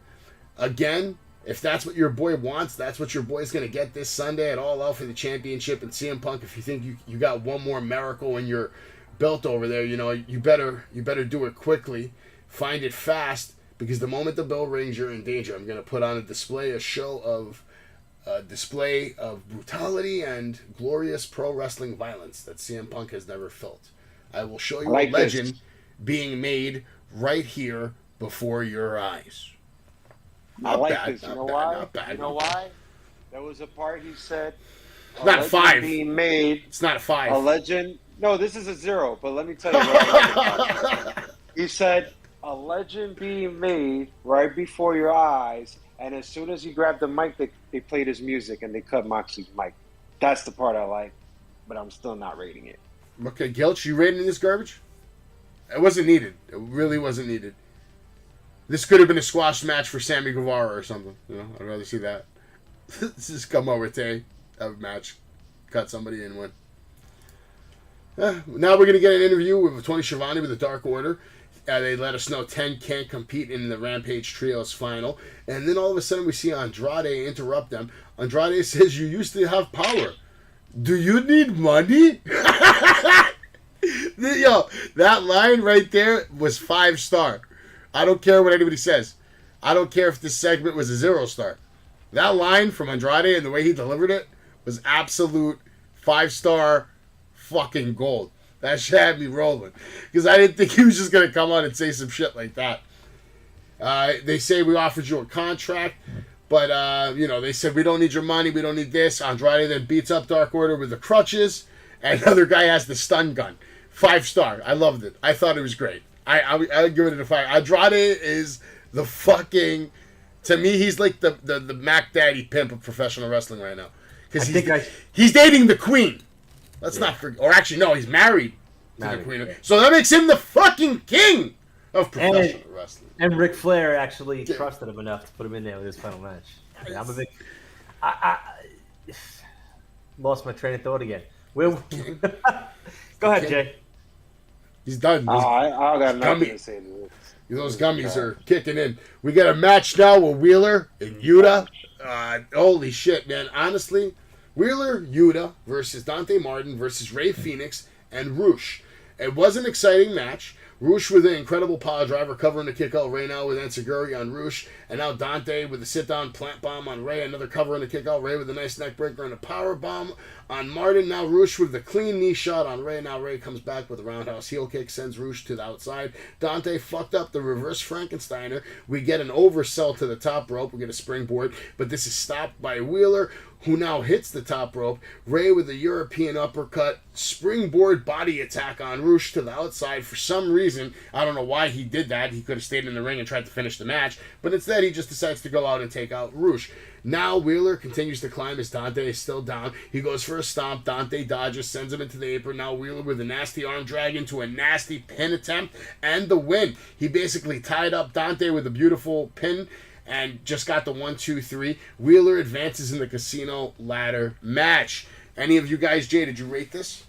Again? If that's what your boy wants, that's what your boy's going to get this Sunday at All Out for the championship. And CM Punk, if you think you got one more miracle in your belt over there, you know, you better do it quickly. Find it fast, because the moment the bell rings, you're in danger. I'm going to put on a display of brutality and glorious pro wrestling violence that CM Punk has never felt. I will show you a legend being made right here before your eyes. I like this. Not You know bad, why? not bad. You know why? There was a part he said. It's not 5. Being made. It's not 5. A legend. No, this is a 0. But let me tell you what I like. He said a legend being made right before your eyes, and as soon as he grabbed the mic, they played his music and they cut Moxley's mic. That's the part I like, but I'm still not rating it. Okay, Gilch, you rating this garbage? It wasn't needed. It really wasn't needed. This could have been a squash match for Sammy Guevara or something. You know, I'd rather see that. This is come over Tay, have a match, cut somebody and win. Now we're going to get an interview with Tony Schiavone with the Dark Order. They let us know 10 can't compete in the Rampage Trios final. And then all of a sudden we see Andrade interrupt them. Andrade says, "You used to have power. Do you need money?" Yo, that line right there was 5-star. I don't care what anybody says. I don't care if this segment was a 0-star. That line from Andrade and the way he delivered it was absolute 5-star fucking gold. That shit had me rolling. Because I didn't think he was just going to come on and say some shit like that. They say we offered you a contract, but, they said we don't need your money, we don't need this. Andrade then beats up Dark Order with the crutches, and another guy has the stun gun. 5-star. I loved it. I thought it was great. I'd give it a 5. Andrade is the fucking... To me, he's like the Mac Daddy pimp of professional wrestling right now. Because he's dating the queen. Let's not forget. Or actually, no, he's married to the queen. Yeah. So that makes him the fucking king of professional wrestling. And Ric Flair actually trusted him enough to put him in there with his final match. I'm a big... I lost my train of thought again. Go ahead, Jay. He's done. I got nothing to say to this. Those gummies are kicking in. We got a match now with Wheeler and Yuta. Holy shit, man. Honestly, Wheeler, Yuta versus Dante Martin versus Rey Fenix and Roosh. It was an exciting match. Roosh with an incredible power driver covering the kick out Rey now with Enziguri on Roosh. And now Dante with a sit-down plant bomb on Rey. Another cover on the kick out Rey with a nice neck breaker and a power bomb on Martin. Now Roosh with the clean knee shot on Rey. Now Rey comes back with a roundhouse heel kick, sends Roosh to the outside. Dante fucked up the reverse Frankensteiner. We get an oversell to the top rope. We get a springboard. But this is stopped by Wheeler, who now hits the top rope. Rey with a European uppercut, springboard body attack on Roosh to the outside. For some reason, I don't know why he did that. He could have stayed in the ring and tried to finish the match. But instead, he just decides to go out and take out Roosh. Now Wheeler continues to climb as Dante is still down. He goes for a stomp. Dante dodges, sends him into the apron. Now Wheeler with a nasty arm drag into a nasty pin attempt and the win. He basically tied up Dante with a beautiful pin and just got the 1, 2, 3. Wheeler advances in the casino ladder match. Any of you guys, Jay, did you rate this?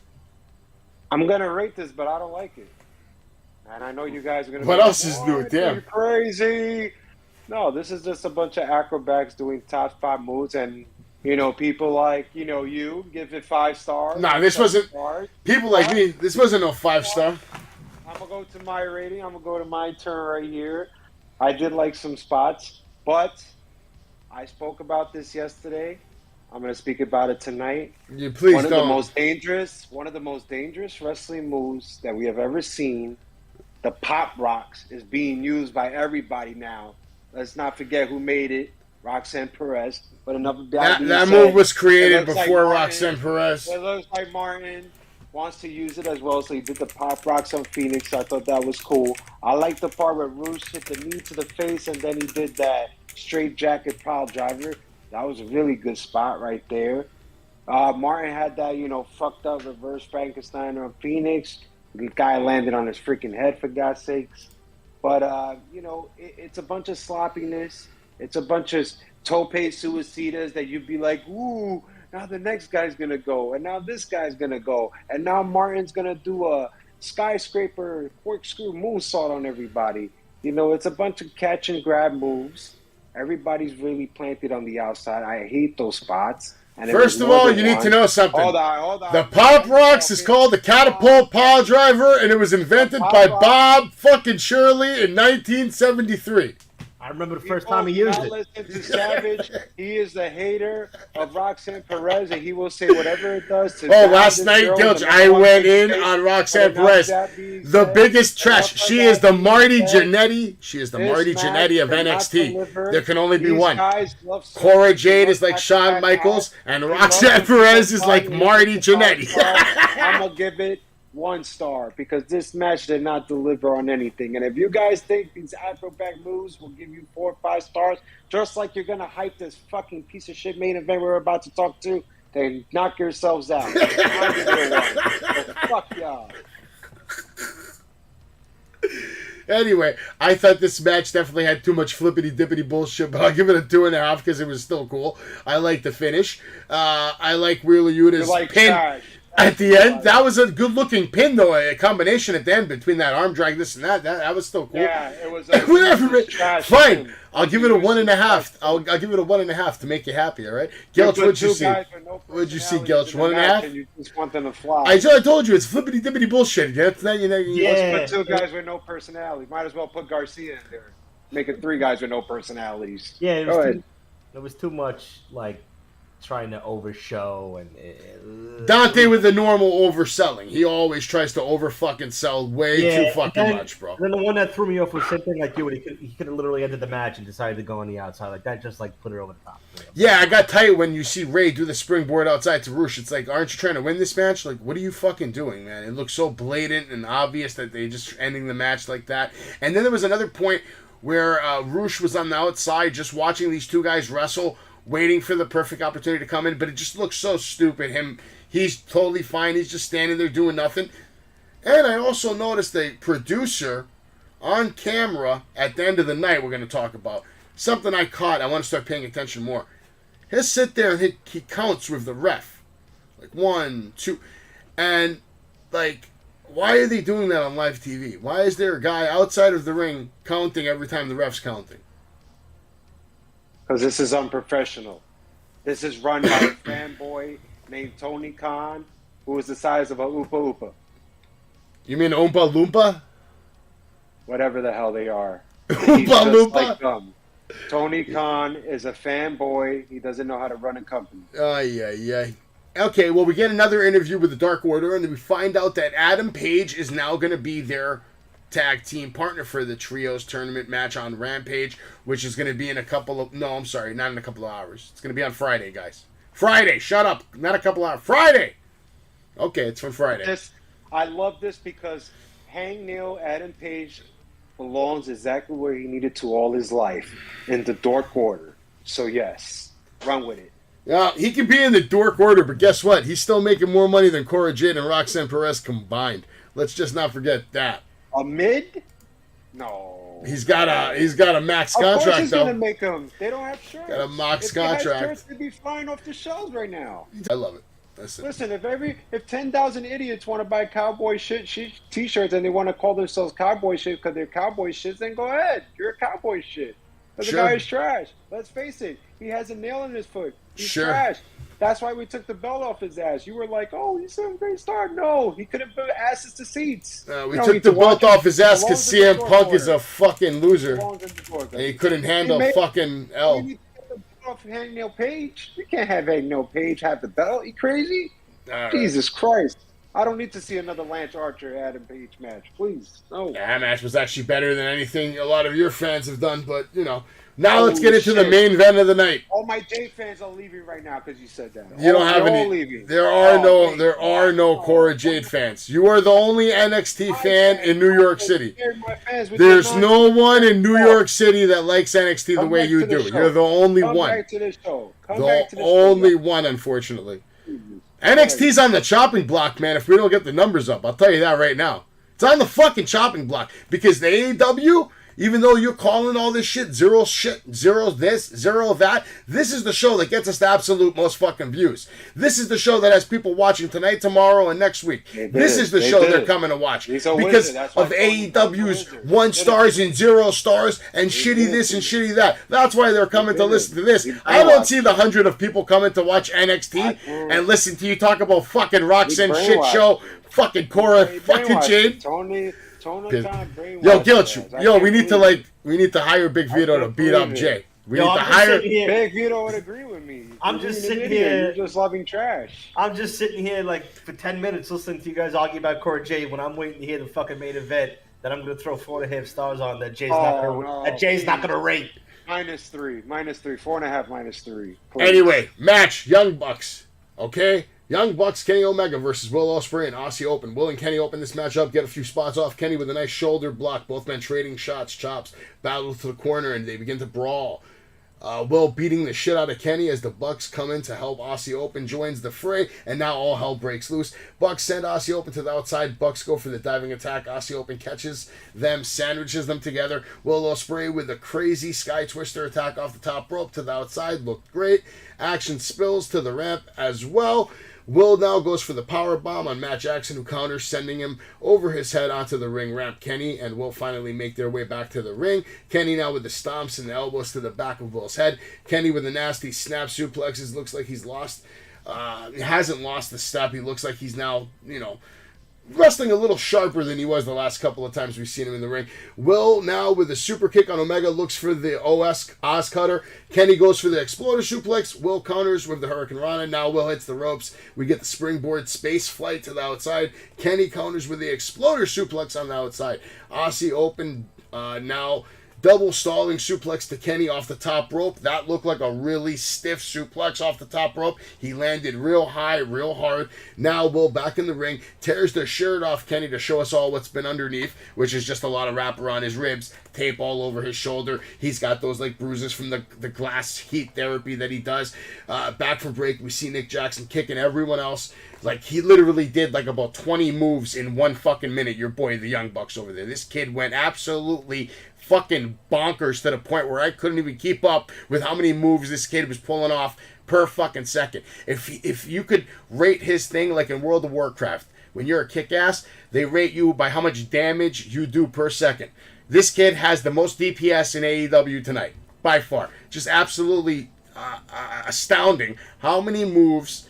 I'm going to rate this, but I don't like it. And I know you guys are going to What else is new? Damn. Crazy. No, this is just a bunch of acrobats doing top 5 moves, and, people like, you give it 5 stars. Nah, this wasn't... Stars. People like me, this wasn't no 5-star. I'm going to go to my rating. I'm going to go to my turn right here. I did like some spots. But I spoke about this yesterday. I'm going to speak about it tonight. You please one don't. One of the most dangerous wrestling moves that we have ever seen, the pop rocks, is being used by everybody now. Let's not forget who made it, Roxanne Perez. But enough of that move was created before Roxanne Perez. It looks like Martin wants to use it as well, so he did the pop rocks on Phoenix. So I thought that was cool. I like the part where Rush hit the knee to the face, and then he did that straight jacket pile driver. That was a really good spot right there. Martin had that, fucked up reverse Frankenstein on Phoenix. The guy landed on his freaking head, for God's sakes. But, it's a bunch of sloppiness. It's a bunch of tope suicidas that you'd be like, ooh, now the next guy's going to go. And now this guy's going to go. And now Martin's going to do a skyscraper corkscrew moonsault on everybody. It's a bunch of catch and grab moves. Everybody's really planted on the outside. I hate those spots. And first of all, you need to know something. Hold on. The Pop Rocks is called the Catapult Pile Driver, and it was invented by Bob fucking Shirley in 1973. I remember the first time he used it. Listen to Savage. He is the hater of Roxanne Perez, and he will say whatever it does to. Last night, Gilch, I went in on Roxanne Perez. The biggest trash. She is the Marty Jannetty. She is the Marty Jannetty of NXT. There can only be one. Cora Jade is like Shawn Michaels, and Roxanne Perez is like Marty Jannetty. I'm going to give it 1 star because this match did not deliver on anything. And if you guys think these acrobat moves will give you 4 or 5 stars, just like you're gonna hype this fucking piece of shit main event we're about to talk to, then knock yourselves out. I'll give it a 1. But fuck y'all. Anyway, I thought this match definitely had too much flippity-dippity bullshit, but I'll give it a 2.5 because it was still cool. I like the finish. I like Wheeler Yuta's pin. Trash. At the end, that was a good-looking pin, though. A combination at the end between that arm drag, this and that. That was still cool. Yeah, it was. Fine. Pin. I'll give it a 1.5. I'll give it a 1.5 to make you happy. All right, Gelch, what'd you see? What'd you see, Gelch? 1.5. You just want them to fly. I told you it's flippity dippity bullshit. Let's put 2 guys with no personality. Might as well put Garcia in there. Make it 3 guys with no personalities. Yeah, it was too much like trying to overshow and Dante with the normal overselling. He always tries to over fucking sell way too fucking much, bro. Then the one that threw me off was something like you. He could have literally ended the match and decided to go on the outside like that. Just like put it over the top. Yeah, I got tight when you see Ray do the springboard outside to Rush. It's like, aren't you trying to win this match? Like, what are you fucking doing, man? It looks so blatant and obvious that they just ending the match like that. And then there was another point where Rush was on the outside just watching these 2 guys wrestle, waiting for the perfect opportunity to come in, but it just looks so stupid. He's totally fine. He's just standing there doing nothing. And I also noticed the producer on camera at the end of the night, we're going to talk about something I caught. I want to start paying attention more. He'll sit there and he counts with the ref. Like 1, 2. And, like, why are they doing that on live TV? Why is there a guy outside of the ring counting every time the ref's counting? Because this is unprofessional. This is run by a fanboy named Tony Khan, who is the size of a Oompa Oompa. You mean Oompa Loompa? Whatever the hell they are. Oompa Loompa? Like them. Tony Khan is a fanboy. He doesn't know how to run a company. Yeah. Okay, well, we get another interview with the Dark Order, and then we find out that Adam Page is now going to be their tag team partner for the Trios tournament match on Rampage, which is going to be in not in a couple of hours. It's going to be on Friday, guys. Friday, shut up. Not a couple hours. Friday! Okay, it's for Friday. I love this because Hangnail Adam Page belongs exactly where he needed to all his life, in the Dark Order. So yes, run with it. Yeah, he can be in the Dark Order, but guess what? He's still making more money than Cora Jade and Roxanne Perez combined. Let's just not forget that. A mid? No. He's got a max contract, of course he's though. Gonna make them. They don't have shirts. Got a max contract. contract. Shirts, they'd be flying off the shelves right now. I love it. Listen, if 10,000 idiots want to buy cowboy t-shirts and they want to call themselves cowboy shit because they're cowboy shits, then go ahead. You're a cowboy shit. But the guy is trash. Let's face it. He has a nail in his foot. He's trash. That's why we took the belt off his ass. You were like, oh, he's a great star. No, he couldn't put asses to seats. We took the belt off his ass because CM Punk is a fucking loser. And he couldn't handle fucking L. off Hangnail Page. You can't have Hangnail Page have the belt. You crazy? Right. Jesus Christ. I don't need to see another Lance Archer Adam Page match. Please. No. That match was actually better than anything a lot of your fans have done, but, Now let's get into the main event of the night. All my J fans are leaving right now because you said that. You don't have any. Leaving. There are no Cora Jade fans. You are the only NXT fan in New York City. There's no one in New York City that likes NXT the way you do. You're the only one. Come back to this show. The only one, unfortunately. NXT's on the chopping block, man. If we don't get the numbers up, I'll tell you that right now. It's on the fucking chopping block because the AEW. Even though you're calling all this shit, zero this, zero that, this is the show that gets us the absolute most fucking views. This is the show that has people watching tonight, tomorrow, and next week. This is the show they're coming to watch. Because of AEW's 1 stars and 0 stars and shitty this and shitty that. That's why they're coming to listen to this. I don't see the 100 of people coming to watch NXT and listen to you talk about fucking Roxanne shit show, fucking Cora, fucking Jade. Yo, Gilch, we need to hire Big Vito to beat up Jay. We need to hire Big Vito would agree with me. I'm just sitting here. You're just loving trash. I'm just sitting here for 10 minutes listening to you guys argue about Cora Jade when I'm waiting to hear the fucking main event that I'm going to throw 4.5 stars on that Jay's not going to rate. -3, 4.5, -3. Please. Anyway, match Young Bucks. Okay. Young Bucks, Kenny Omega versus Will Ospreay and Aussie Open. Will and Kenny open this match up, get a few spots off Kenny with a nice shoulder block. Both men trading shots, chops, battle to the corner, and they begin to brawl. Will beating the shit out of Kenny as the Bucks come in to help. Aussie Open joins the fray, and now all hell breaks loose. Bucks send Aussie Open to the outside. Bucks go for the diving attack. Aussie Open catches them, sandwiches them together. Will Ospreay with a crazy sky twister attack off the top rope to the outside. Looked great. Action spills to the ramp as well. Will now goes for the power bomb on Matt Jackson, who counters, sending him over his head onto the ring ramp. Kenny and Will finally make their way back to the ring. Kenny now with the stomps and the elbows to the back of Will's head. Kenny with the nasty snap suplexes. Looks like he's lost. He hasn't lost the step. He looks like he's now, wrestling a little sharper than he was the last couple of times we've seen him in the ring. Will now with a super kick on Omega looks for the Oz cutter. Kenny goes for the exploder suplex. Will counters with the Hurricane Rana. Now Will hits the ropes. We get the springboard space flight to the outside. Kenny counters with the exploder suplex on the outside. Aussie Open now double stalling suplex to Kenny off the top rope. That looked like a really stiff suplex off the top rope. He landed real high, real hard. Now Will back in the ring, tears the shirt off Kenny to show us all what's been underneath, which is just a lot of wrapper on his ribs, tape all over his shoulder. He's got those bruises from the glass heat therapy that he does. Back from break, we see Nick Jackson kicking everyone else. He literally did about 20 moves in 1 fucking minute. Your boy, the Young Bucks over there. This kid went absolutely fucking bonkers to the point where I couldn't even keep up with how many moves this kid was pulling off per fucking second. If you could rate his thing like in World of Warcraft, when you're a kick-ass, they rate you by how much damage you do per second. This kid has the most DPS in AEW tonight, by far. Just absolutely astounding how many moves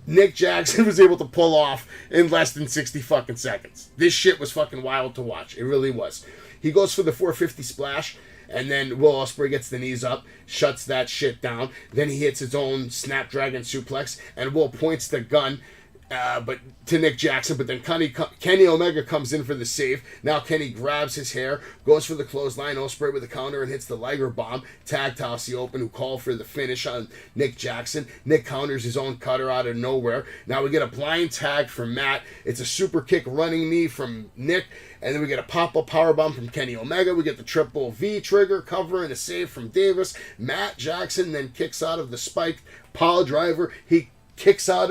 Nick Jackson was able to pull off in less than 60 fucking seconds. This shit was fucking wild to watch. It really was. He goes for the 450 splash, and then Will Ospreay gets the knees up, shuts that shit down. Then he hits his own Snapdragon suplex, and Will points the gun but to Nick Jackson, but then Kenny Omega comes in for the save. Now Kenny grabs his hair, goes for the clothesline, Ospreay with a counter and hits the Liger Bomb. Tag to Aussie Open, who called for the finish on Nick Jackson. Nick counters his own cutter out of nowhere. Now we get a blind tag from Matt. It's a super kick running knee from Nick, and then we get a pop-up powerbomb from Kenny Omega. We get the triple V trigger cover and a save from Davis. Matt Jackson then kicks out of the spiked pile driver. He kicks out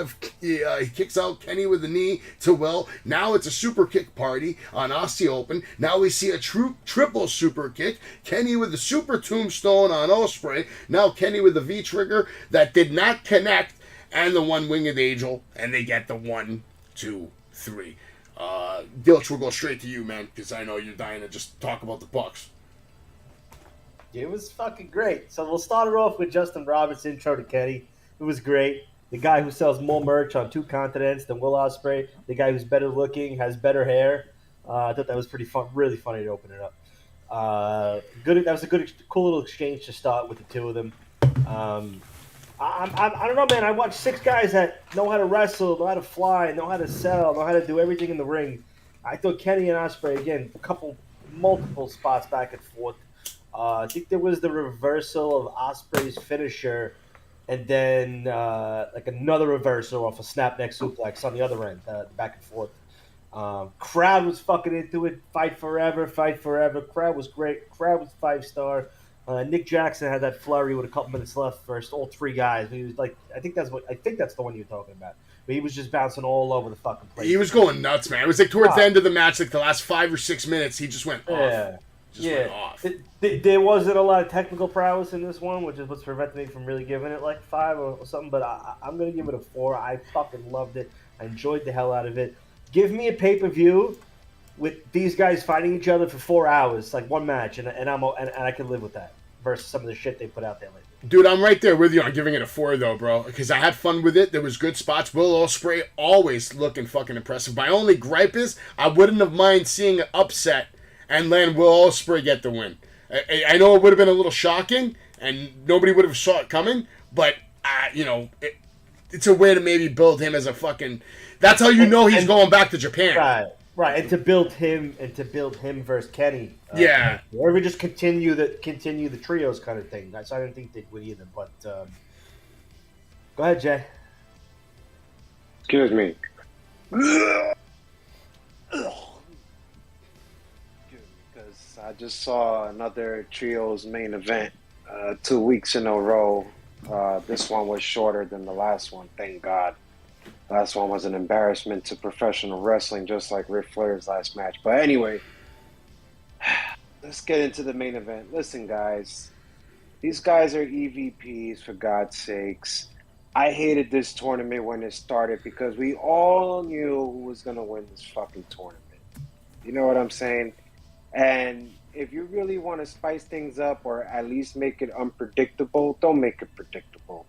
Kenny with the knee to Will. Now it's a super kick party on Aussie Open. Now we see a triple super kick. Kenny with the super tombstone on Ospreay. Now Kenny with the V trigger that did not connect, and the one winged angel, and they get the 1, 2, 3. Dilch, we'll go straight to you, man, because I know you're dying to just talk about the Bucks. It was fucking great. So we'll start it off with Justin Roberts' intro to Kenny. It was great. The guy who sells more merch on 2 continents than Will Ospreay. The guy who's better looking, has better hair. I thought that was pretty fun, really funny to open it up. That was a cool little exchange to start with the two of them. I don't know, man. I watched 6 guys that know how to wrestle, know how to fly, know how to sell, know how to do everything in the ring. I thought Kenny and Ospreay, again, multiple spots back and forth. I think there was the reversal of Ospreay's finisher, and then like another reversal off a snap neck suplex on the other end, back and forth. Crowd was fucking into it. Fight forever. Crowd was great. Crowd was 5-star. Nick Jackson had that flurry with a couple minutes left versus all 3 guys. He was like, I think that's the one you're talking about. But he was just bouncing all over the fucking place. He was going nuts, man. It was like towards the end of the match, like the last 5 or 6 minutes, he just went off. Went off. There wasn't a lot of technical prowess in this one, which is what's preventing me from really giving it like 5 or something. But I'm gonna give it a 4. I fucking loved it. I enjoyed the hell out of it. Give me a pay-per-view with these guys fighting each other for 4 hours, like one match, and I can live with that versus some of the shit they put out there lately. Dude, I'm right there with you on giving it a 4, though, bro, because I had fun with it. There was good spots. Will Ospreay always looking fucking impressive. My only gripe is I wouldn't have mind seeing an upset and letting Will Ospreay get the win. I know it would have been a little shocking, and nobody would have saw it coming, but, it's a way to maybe build him as a fucking... That's how you know he's going back to Japan. Right, and to build him versus Kenny. Yeah. Or we just continue the trios kind of thing. So I don't think they would either. But go ahead, Jay. Excuse me. Because I just saw another trios main event 2 weeks in a row. This one was shorter than the last one, thank God. Last one was an embarrassment to professional wrestling, just like Ric Flair's last match. But anyway, let's get into the main event. Listen, guys, these guys are EVPs, for God's sakes. I hated this tournament when it started because we all knew who was going to win this fucking tournament. You know what I'm saying? And if you really want to spice things up or at least make it unpredictable, don't make it predictable.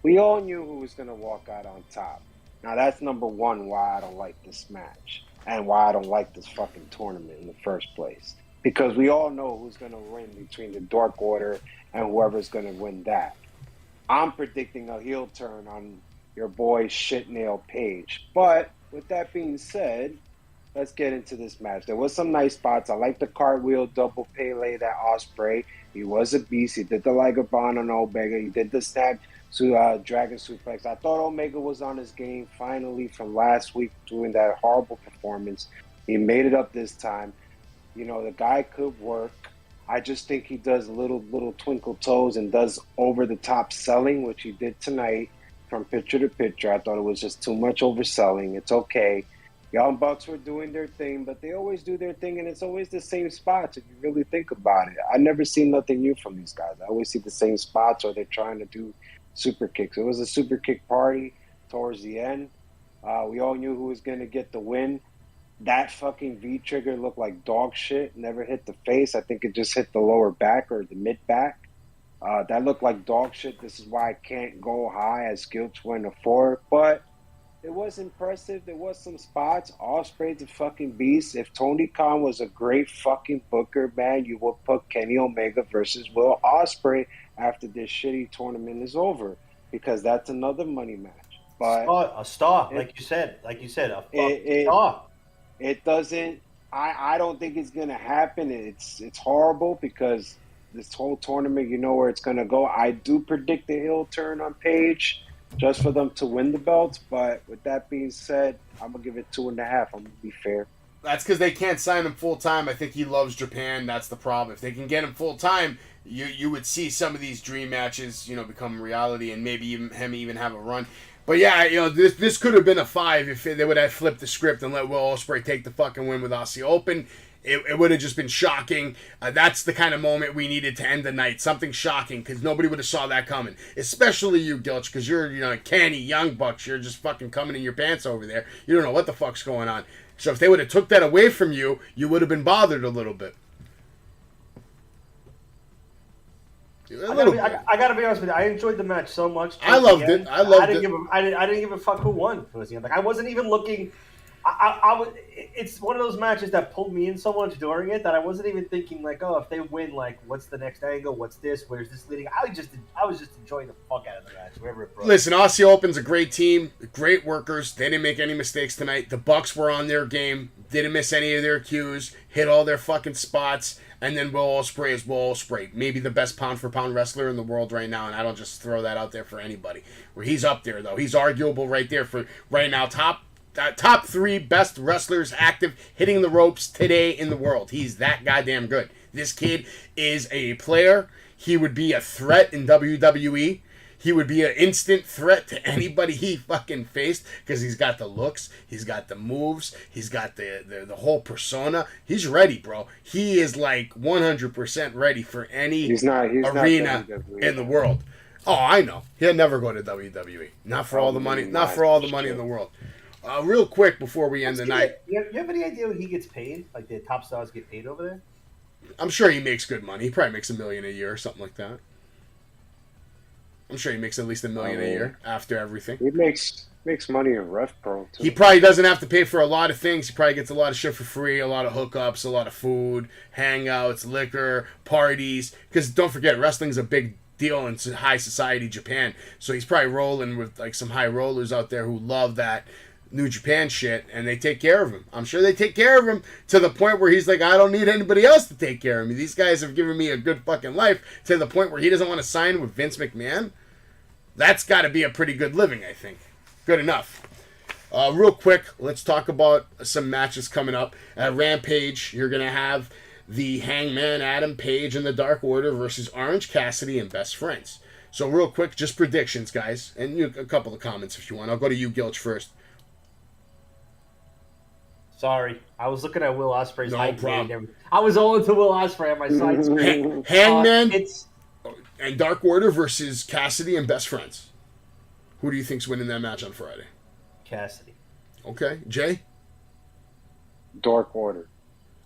We all knew who was going to walk out on top. Now, that's number 1 why I don't like this match and why I don't like this fucking tournament in the first place. Because we all know who's going to win between the Dark Order and whoever's going to win that. I'm predicting a heel turn on your boy Shitnail Page. But with that being said, let's get into this match. There was some nice spots. I like the cartwheel double Pele that Ospreay. He was a beast. He did the Liger Bond on Omega. He did the snap Dragon Suplex. I thought Omega was on his game finally from last week doing that horrible performance. He made it up this time. You know, the guy could work. I just think he does little twinkle toes and does over-the-top selling, which he did tonight from picture to picture. I thought it was just too much overselling. It's okay. Young Bucks were doing their thing, but they always do their thing, and it's always the same spots if you really think about it. I never see nothing new from these guys. I always see the same spots, or they're trying to do super kicks. It was a super kick party towards the end. We all knew who was going to get the win. That fucking V-trigger looked like dog shit. Never hit the face. I think it just hit the lower back or the mid-back. That looked like dog shit. This is why I can't go high as Guilt went to 4. But it was impressive. There was some spots. Ospreay's a fucking beast. If Tony Khan was a great fucking booker, man, you would put Kenny Omega versus Will Ospreay after this shitty tournament is over, because that's another money match. But a star, like you said, a star. It doesn't. I don't think it's gonna happen. It's horrible because this whole tournament, you know where it's gonna go. I do predict the heel turn on Page, just for them to win the belts. But with that being said, I'm gonna give it 2.5. I'm gonna be fair. That's because they can't sign him full time. I think he loves Japan. That's the problem. If they can get him full time, you would see some of these dream matches, become reality, and maybe even have a run. But yeah, this could have been a 5 if they would have flipped the script and let Will Ospreay take the fucking win with Aussie Open. It would have just been shocking. That's the kind of moment we needed to end the night. Something shocking, because nobody would have saw that coming. Especially you, Gilch, because you're, canny young bucks. You're just fucking coming in your pants over there. You don't know what the fuck's going on. So if they would have took that away from you, you would have been bothered a little bit. I gotta be honest with you. I enjoyed the match so much. I loved it. I didn't give a fuck who won. Like, I wasn't even looking I would. It's one of those matches that pulled me in so much during it that I wasn't even thinking like, oh, if they win, like, what's the next angle? What's this? Where's this leading? I was just enjoying the fuck out of the match, wherever it broke. Listen, Aussie Open's a great team, great workers. They didn't make any mistakes tonight. The Bucks were on their game, didn't miss any of their cues, hit all their fucking spots. And then Will Ospreay is Will Ospreay, maybe the best pound-for-pound wrestler in the world right now, and I don't just throw that out there for anybody. Where he's up there, though. He's arguable right there for right now. Top 3 best wrestlers active hitting the ropes today in the world. He's that goddamn good. This kid is a player. He would be a threat in WWE. He would be an instant threat to anybody he fucking faced because he's got the looks, he's got the moves, he's got the whole persona. He's ready, bro. He is like 100% ready for any arena in the world. Oh, I know. He'll never go to WWE. Not for all the money. Not for all the money in the world. Real quick before we end the night. You have any idea what he gets paid? Like the top stars get paid over there? I'm sure he makes good money. He probably makes $1 million a year or something like that. I'm sure he makes at least $1 million a year after everything. He makes money in Ref Pro too. He probably doesn't have to pay for a lot of things. He probably gets a lot of shit for free, a lot of hookups, a lot of food, hangouts, liquor, parties. Because don't forget, wrestling's a big deal in high society Japan. So he's probably rolling with like some high rollers out there who love that New Japan shit, and they take care of him. I'm sure they take care of him to the point where he's like, I don't need anybody else to take care of me. These guys have given me a good fucking life, to the point where he doesn't want to sign with Vince McMahon. That's got to be a pretty good living, I think. Good enough. Real quick, let's talk about some matches coming up. At Rampage, you're going to have the Hangman Adam Page and the Dark Order versus Orange Cassidy and Best Friends. So real quick, just predictions, guys. And a couple of comments if you want. I'll go to you, Gilch, first. Sorry, I was looking at Will Ospreay's No problem. I was all into Will Ospreay on my side screen. Hangman and Dark Order versus Cassidy and Best Friends. Who do you think's winning that match on Friday? Cassidy. Okay, Jay. Dark Order.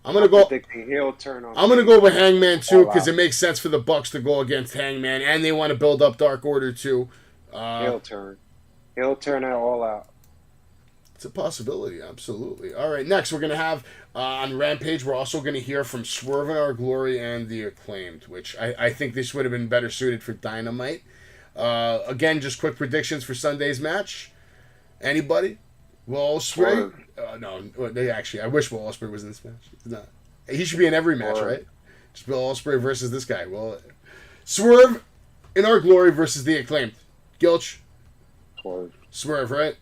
I'm gonna go with Hangman too because it makes sense for the Bucks to go against Hangman, and they want to build up Dark Order too. He'll turn it all out. It's a possibility, absolutely. All right, next we're going to have, on Rampage, we're also going to hear from Swerve in Our Glory and The Acclaimed, which I think this would have been better suited for Dynamite. Again, just quick predictions for Sunday's match. Anybody? Will Ospreay? No, actually, I wish Will Ospreay was in this match. He's not. He should be in every match, right? Just Will Ospreay versus this guy. Well, Swerve in Our Glory versus The Acclaimed. Gilch? Swerve, right?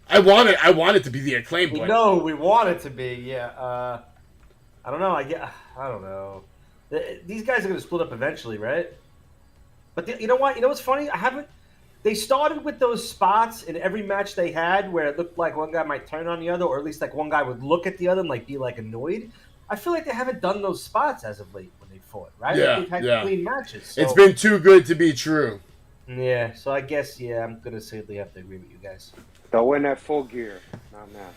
I want it to be The Acclaimed. No, we want it to be. Yeah. I don't know. I don't know. These guys are going to split up eventually, right? But you know what? You know what's funny? They started with those spots in every match they had where it looked like one guy might turn on the other, or at least like one guy would look at the other and like be like annoyed. I feel like they haven't done those spots as of late when they fought, right? Yeah, like they've had clean matches. So. It's been too good to be true. Yeah, so I guess, I'm going to sadly have to agree with you guys. They'll win that Full Gear. Not now.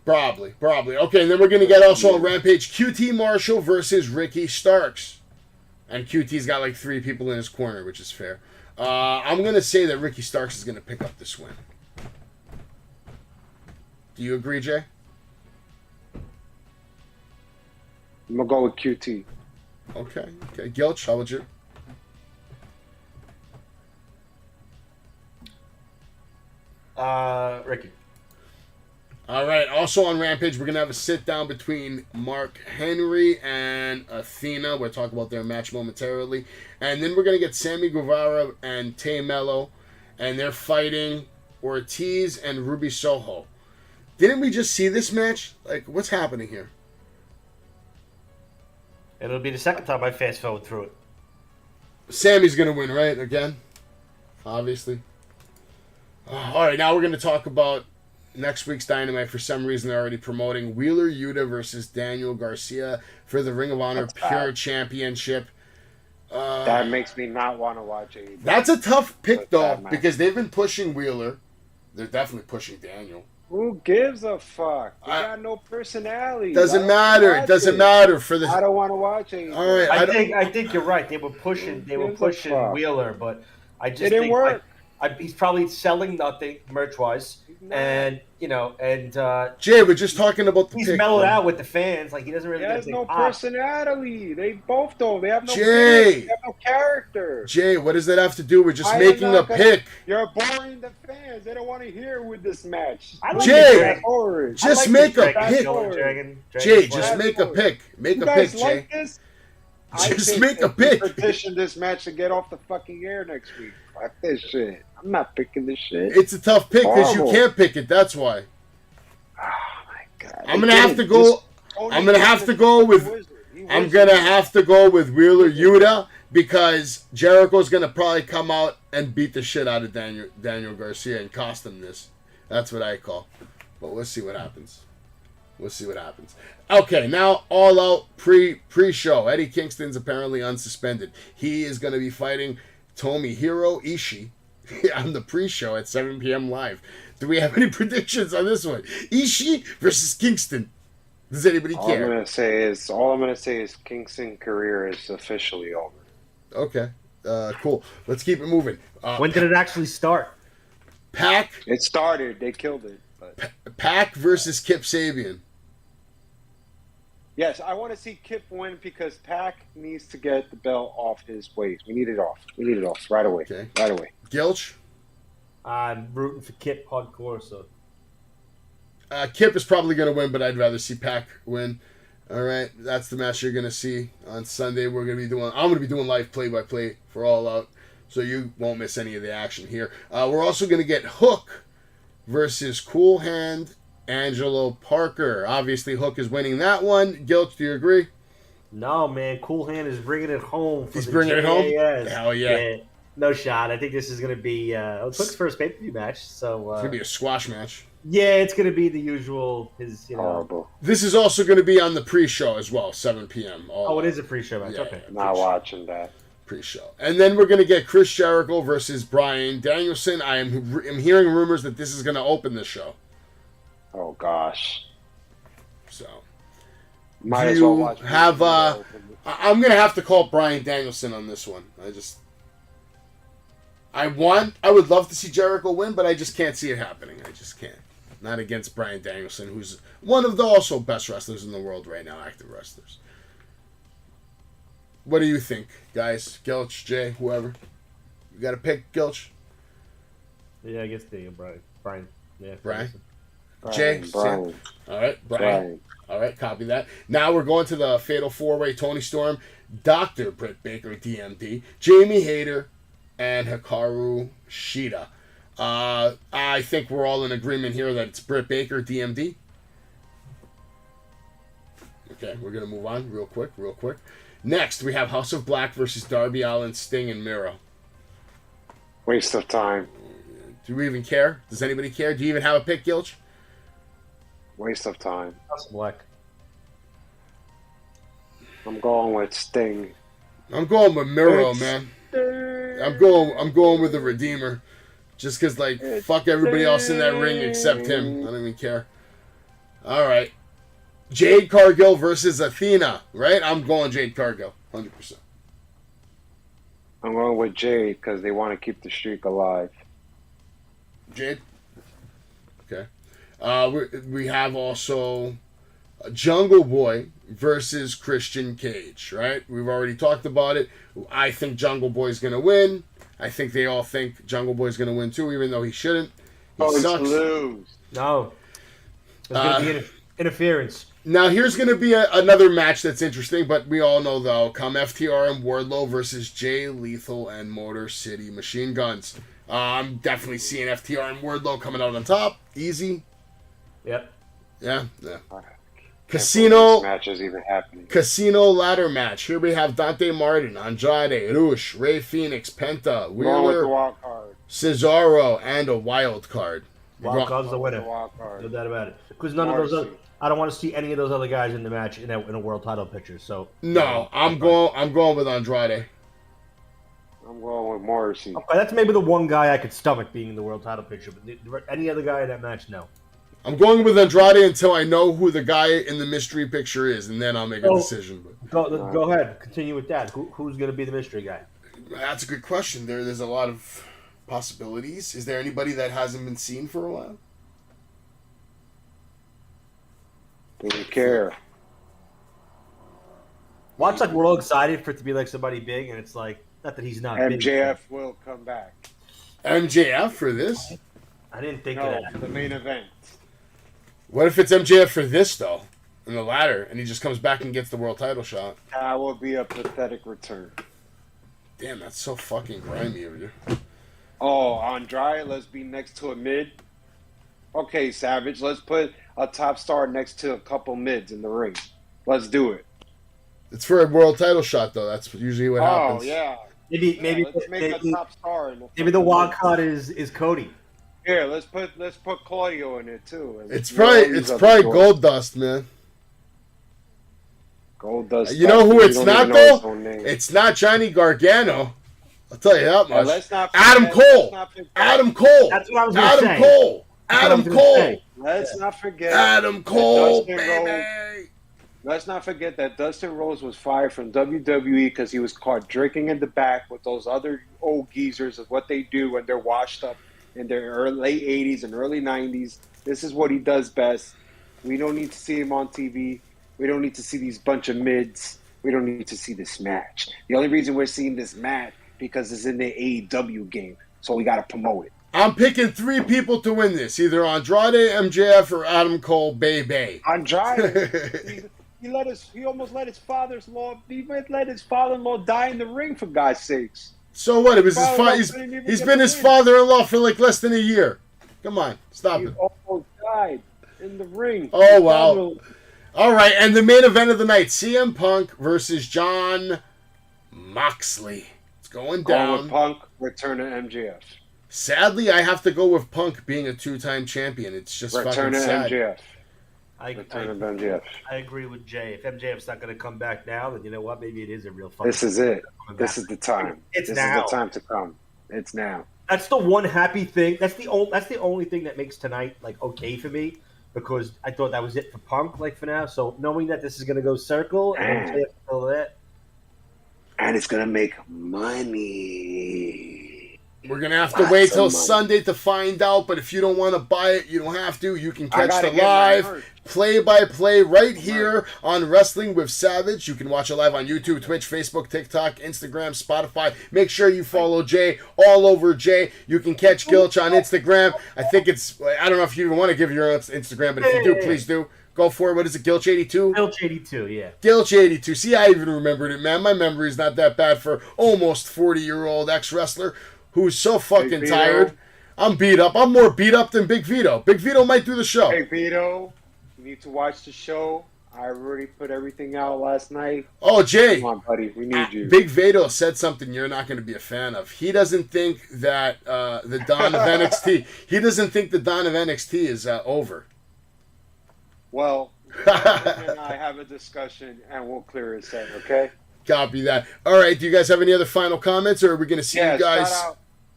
Probably. Okay, and then we're going to get also on Rampage QT Marshall versus Ricky Starks. And QT's got like 3 people in his corner, which is fair. I'm going to say that Ricky Starks is going to pick up this win. Do you agree, Jay? I'm going to go with QT. Okay. Gilch, how about you? Ricky. All right. Also on Rampage, we're going to have a sit-down between Mark Henry and Athena. We'll talk about their match momentarily. And then we're going to get Sammy Guevara and Tay Mello. And they're fighting Ortiz and Ruby Soho. Didn't we just see this match? Like, what's happening here? It'll be the second time I fast-forward through it. Sammy's going to win, right? Again? Obviously. All right, now we're going to talk about next week's Dynamite. For some reason, they're already promoting Wheeler Yuta versus Daniel Garcia for the Ring of Honor Pure Championship. That makes me not want to watch AEW. That's a tough pick, though, because they've been pushing Wheeler. They're definitely pushing Daniel. Who gives a fuck? They got no personality. Doesn't matter. It doesn't matter for the. I don't want to watch AEW. All right, I think you're right. They were pushing Wheeler, but I just it didn't work. He's probably selling nothing merch-wise. And Jay, we're just talking about the he's pick. mellowed man. out with the fans. Like he doesn't really. He get has big no pop. personality. They both don't. They have no. Jay! Finish. They have no character. Jay, what does that have to do with just I am making a not gonna- pick? You're boring the fans. They don't want to hear with this match. I like Jay, the Dragon. Forward. just I like make the a Dragon, pick. Killer Dragon Jay, Flag. just make a pick. Make You a pick, guys Jay. like this? Just think make a that we pick. Petition this match to get off the fucking air next week. Fuck this shit. I'm not picking this shit. It's a tough pick because you Horrible. can't pick it. That's why. Oh my god. I'm gonna have to go. I'm gonna have to go with. I'm gonna have to go with Wheeler Yuta because Jericho's gonna probably come out and beat the shit out of Daniel Garcia and cost him this. That's what I call. But we'll see what happens. We'll see what happens. Okay, now all out pre-show. Eddie Kingston's apparently unsuspended. He is gonna be fighting Tomohiro Ishii on the pre-show at 7 p.m. live. Do we have any predictions on this one? Ishii versus Kingston. Does anybody All care? I'm gonna say is Kingston's career is officially over. Okay. Cool. Let's keep it moving. When did it actually start? Pac It started. They killed it. But Pac versus Kip Sabian. yes, I want to see Kip win because Pac needs to get the belt off his waist. We need it off. We need it off right away. Okay. Right away. Gilch. I'm rooting for Kip hardcore, so Kip is probably going to win, but I'd rather see Pac win. All right, that's the match you're going to see on Sunday. I'm going to be doing live play-by-play for All Out, so you won't miss any of the action here. We're also going to get Hook versus Cool Hand Angelo Parker. Obviously, Hook is winning that one. Gilch, do you agree? no, man. Cool Hand is bringing it home. For He's the bringing it home? JAS. Hell yeah. No shot. I think this is going to be Hook's first pay-per-view match. So It's going to be a squash match. yeah, it's going to be the usual. Horrible. This is also going to be on the pre-show as well, 7 p.m. Oh, it is a pre-show match. Yeah, Okay. yeah. Not watching that. Pre-show. And then we're going to get Chris Jericho versus Bryan Danielson. I'm hearing rumors that this is going to open the show. Oh gosh. So Might Do as well you watch. have, I'm going to have to call Bryan Danielson on this one. I would love to see Jericho win, but I just can't see it happening. I just can't. Not against Bryan Danielson, who's one of the also best wrestlers in the world right now, active wrestlers. What do you think, guys? Gilch, Jay, whoever. You got to pick Gilch? Yeah, I guess the Brian. Yeah. Brian? Jay? Brian. Sam? All right, Brian. All right, copy that. Now we're going to the Fatal 4-Way. Tony Storm, Dr. Britt Baker, DMD, Jamie Hayter, and Hikaru Shida. I think we're all in agreement here that it's Britt Baker, DMD. Okay, we're going to move on real quick. Next, we have House of Black versus Darby Allin, Sting, and Miro. Waste of time. Do we even care? Does anybody care? Do you even have a pick, Gilch? Waste of time. House of Black. I'm going with Sting. I'm going with Miro, It's man. I'm going with the Redeemer. Just because, like, fuck everybody else in that ring except him. I don't even care. All right. Jade Cargill versus Athena, right? I'm going Jade Cargill, 100%. I'm going with Jade because they want to keep the streak alive. Jade? Okay. We have also Jungle Boy versus Christian Cage, right? We've already talked about it. I think Jungle Boy's going to win. I think they all think Jungle Boy's going to win too, even though he shouldn't. He sucks. Lose. No. There's going to be interference. Now, here's going to be another match that's interesting, but we all know the outcome. FTR and Wardlow versus Jay Lethal and Motor City Machine Guns. I'm definitely seeing FTR and Wardlow coming out on top. Easy. Yep. Yeah. This Casino match is even happening. ladder match. Here we have Dante Martin, Andrade, Rush, Ray Phoenix, Penta, Going with the Wheeler, wild card. Cesaro, and a wild card. Wild card's the Going with winner. the wild card. No doubt about it. Because none of those other, I don't want to see any of those other guys in the match in a world title picture. So No, I'm going with Andrade. I'm going with Morrissey. Okay, that's maybe the one guy I could stomach being in the world title picture, but any other guy in that match, no. I'm going with Andrade until I know who the guy in the mystery picture is, and then I'll make a decision. But Go ahead, continue with that. Who's going to be the mystery guy? that's a good question. There's a lot of possibilities. Is there anybody that hasn't been seen for a while? Didn't care. Watch, like, we're all excited for it to be like somebody big, and it's like, not that he's not big. MJF will come back. MJF for this? I didn't think No, of that. the main event. What if it's MJF for this, though? In the ladder, and he just comes back and gets the world title shot. That will be a pathetic return. Damn, that's so fucking grimy of you. Oh, Andrade, let's be next to a mid. Okay, Savage, let's put a top star next to a couple mids in the ring. Let's do it. It's for a world title shot, though. That's usually what happens. Oh, yeah. Maybe Let's make a top star. In maybe the wild card is Cody. Here, let's put Claudio in it too. And It's probably Gold Dust, man. Gold Dust. You know who it's don't not, even know his though? own name. It's not Johnny Gargano. I'll tell you that Yeah, much. let's not forget- Adam Cole. let's not forget- Adam Cole. That's what I was gonna Adam say. Cole. That's what I Adam was gonna Cole. say. Let's not forget. Adam Cole, Dustin baby. Let's not forget that Dustin Rhodes was fired from WWE because he was caught drinking in the back with those other old geezers of what they do when they're washed up in their late 80s and early 90s. This is what he does best. We don't need to see him on TV. We don't need to see these bunch of mids. We don't need to see this match. The only reason we're seeing this match because it's in the AEW game. So we got to promote it. I'm picking 3 people to win this. Either Andrade, MJF, or Adam Cole, baby. Andrade, he almost let his father-in-law die in the ring, for God's sakes. So what? It was his Father-in-law he's didn't even he's get been the his win. father-in-law for like less than a year. Come on, stop He it. almost died in the ring. Oh, His wow. father-in-law- All right, and the main event of the night: CM Punk versus John Moxley. It's going Going with down. Punk, return to MJF. Sadly, I have to go with Punk being a 2-time champion. It's just Return fucking to sad. MJF. I Return to MJF. agree with Jay. If MJF's not going to come back now, then you know what? Maybe it is a real fucking. This is it. coming This back. is the time. It's this now. is the time to come. It's now. That's the one happy thing. That's the only thing that makes tonight like okay for me, because I thought that was it for Punk like for now. So knowing that this is going to go circle and MJF all that. And it's going to make money. We're gonna have to Lots wait of till money. Sunday to find out. But if you don't want to buy it, you don't have to. You can I catch gotta the get my live merch. play-by-play right here on Wrestling with Savage. You can watch it live on YouTube, Twitch, Facebook, TikTok, Instagram, Spotify. Make sure you follow Jay all over Jay. You can catch Gilch on Instagram. I think it's. I don't know if you even want to give your own Instagram, but if you do, please do. Go for it. What is it, Gilch82? Gilch 82, yeah. Gilch82. See, I even remembered it, man. My memory's not that bad for almost 40-year-old ex-wrestler who's so fucking Big tired. Vito. I'm beat up. I'm more beat up than Big Vito. Big Vito might do the show. Hey, Vito, you need to watch the show. I already put everything out last night. Oh, Jay. Come on, buddy. We need you. Big Vito said something you're not going to be a fan of. He doesn't think that the Dawn of NXT. He doesn't think the Dawn of NXT is over. Well, Jonathan and I have a discussion, and we'll clear his head, okay? Copy that. All right. Do you guys have any other final comments, or are we going to see you guys?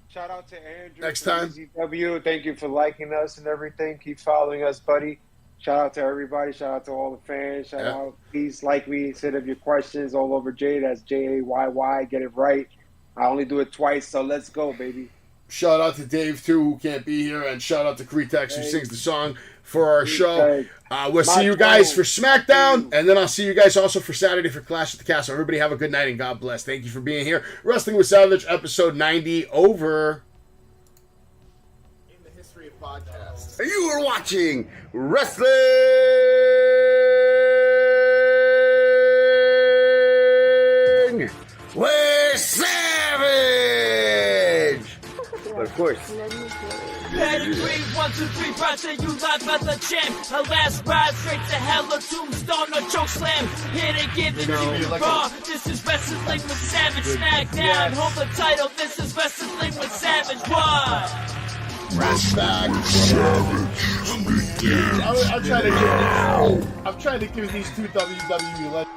Shout out to Andrew Next from time. EZW. Thank you for liking us and everything. Keep following us, buddy. Shout out to everybody. Shout out to all the fans. Shout out. Please like me. Send up your questions all over Jay. That's JAYY. Get it right. I only do it twice, so let's go, baby. Shout out to Dave, too, who can't be here. And shout out to Crittext, who sings the song for our show. We'll see you guys for SmackDown. And then I'll see you guys also for Saturday for Clash at the Castle. Everybody have a good night and God bless. Thank you for being here. Wrestling with Savage, episode 90, over. In the history of podcasts. You are watching Wrestling with Savage! But of course, Pedigree, 1, 2, 3, Roger, you live by the champ. A last ride straight to hell, a tombstone, a choke slam. Here to give it to you raw. This is Wrestling with Savage. Smackdown, hold the title. This is Wrestling with Savage. What? I'm trying to give these two WWE legends.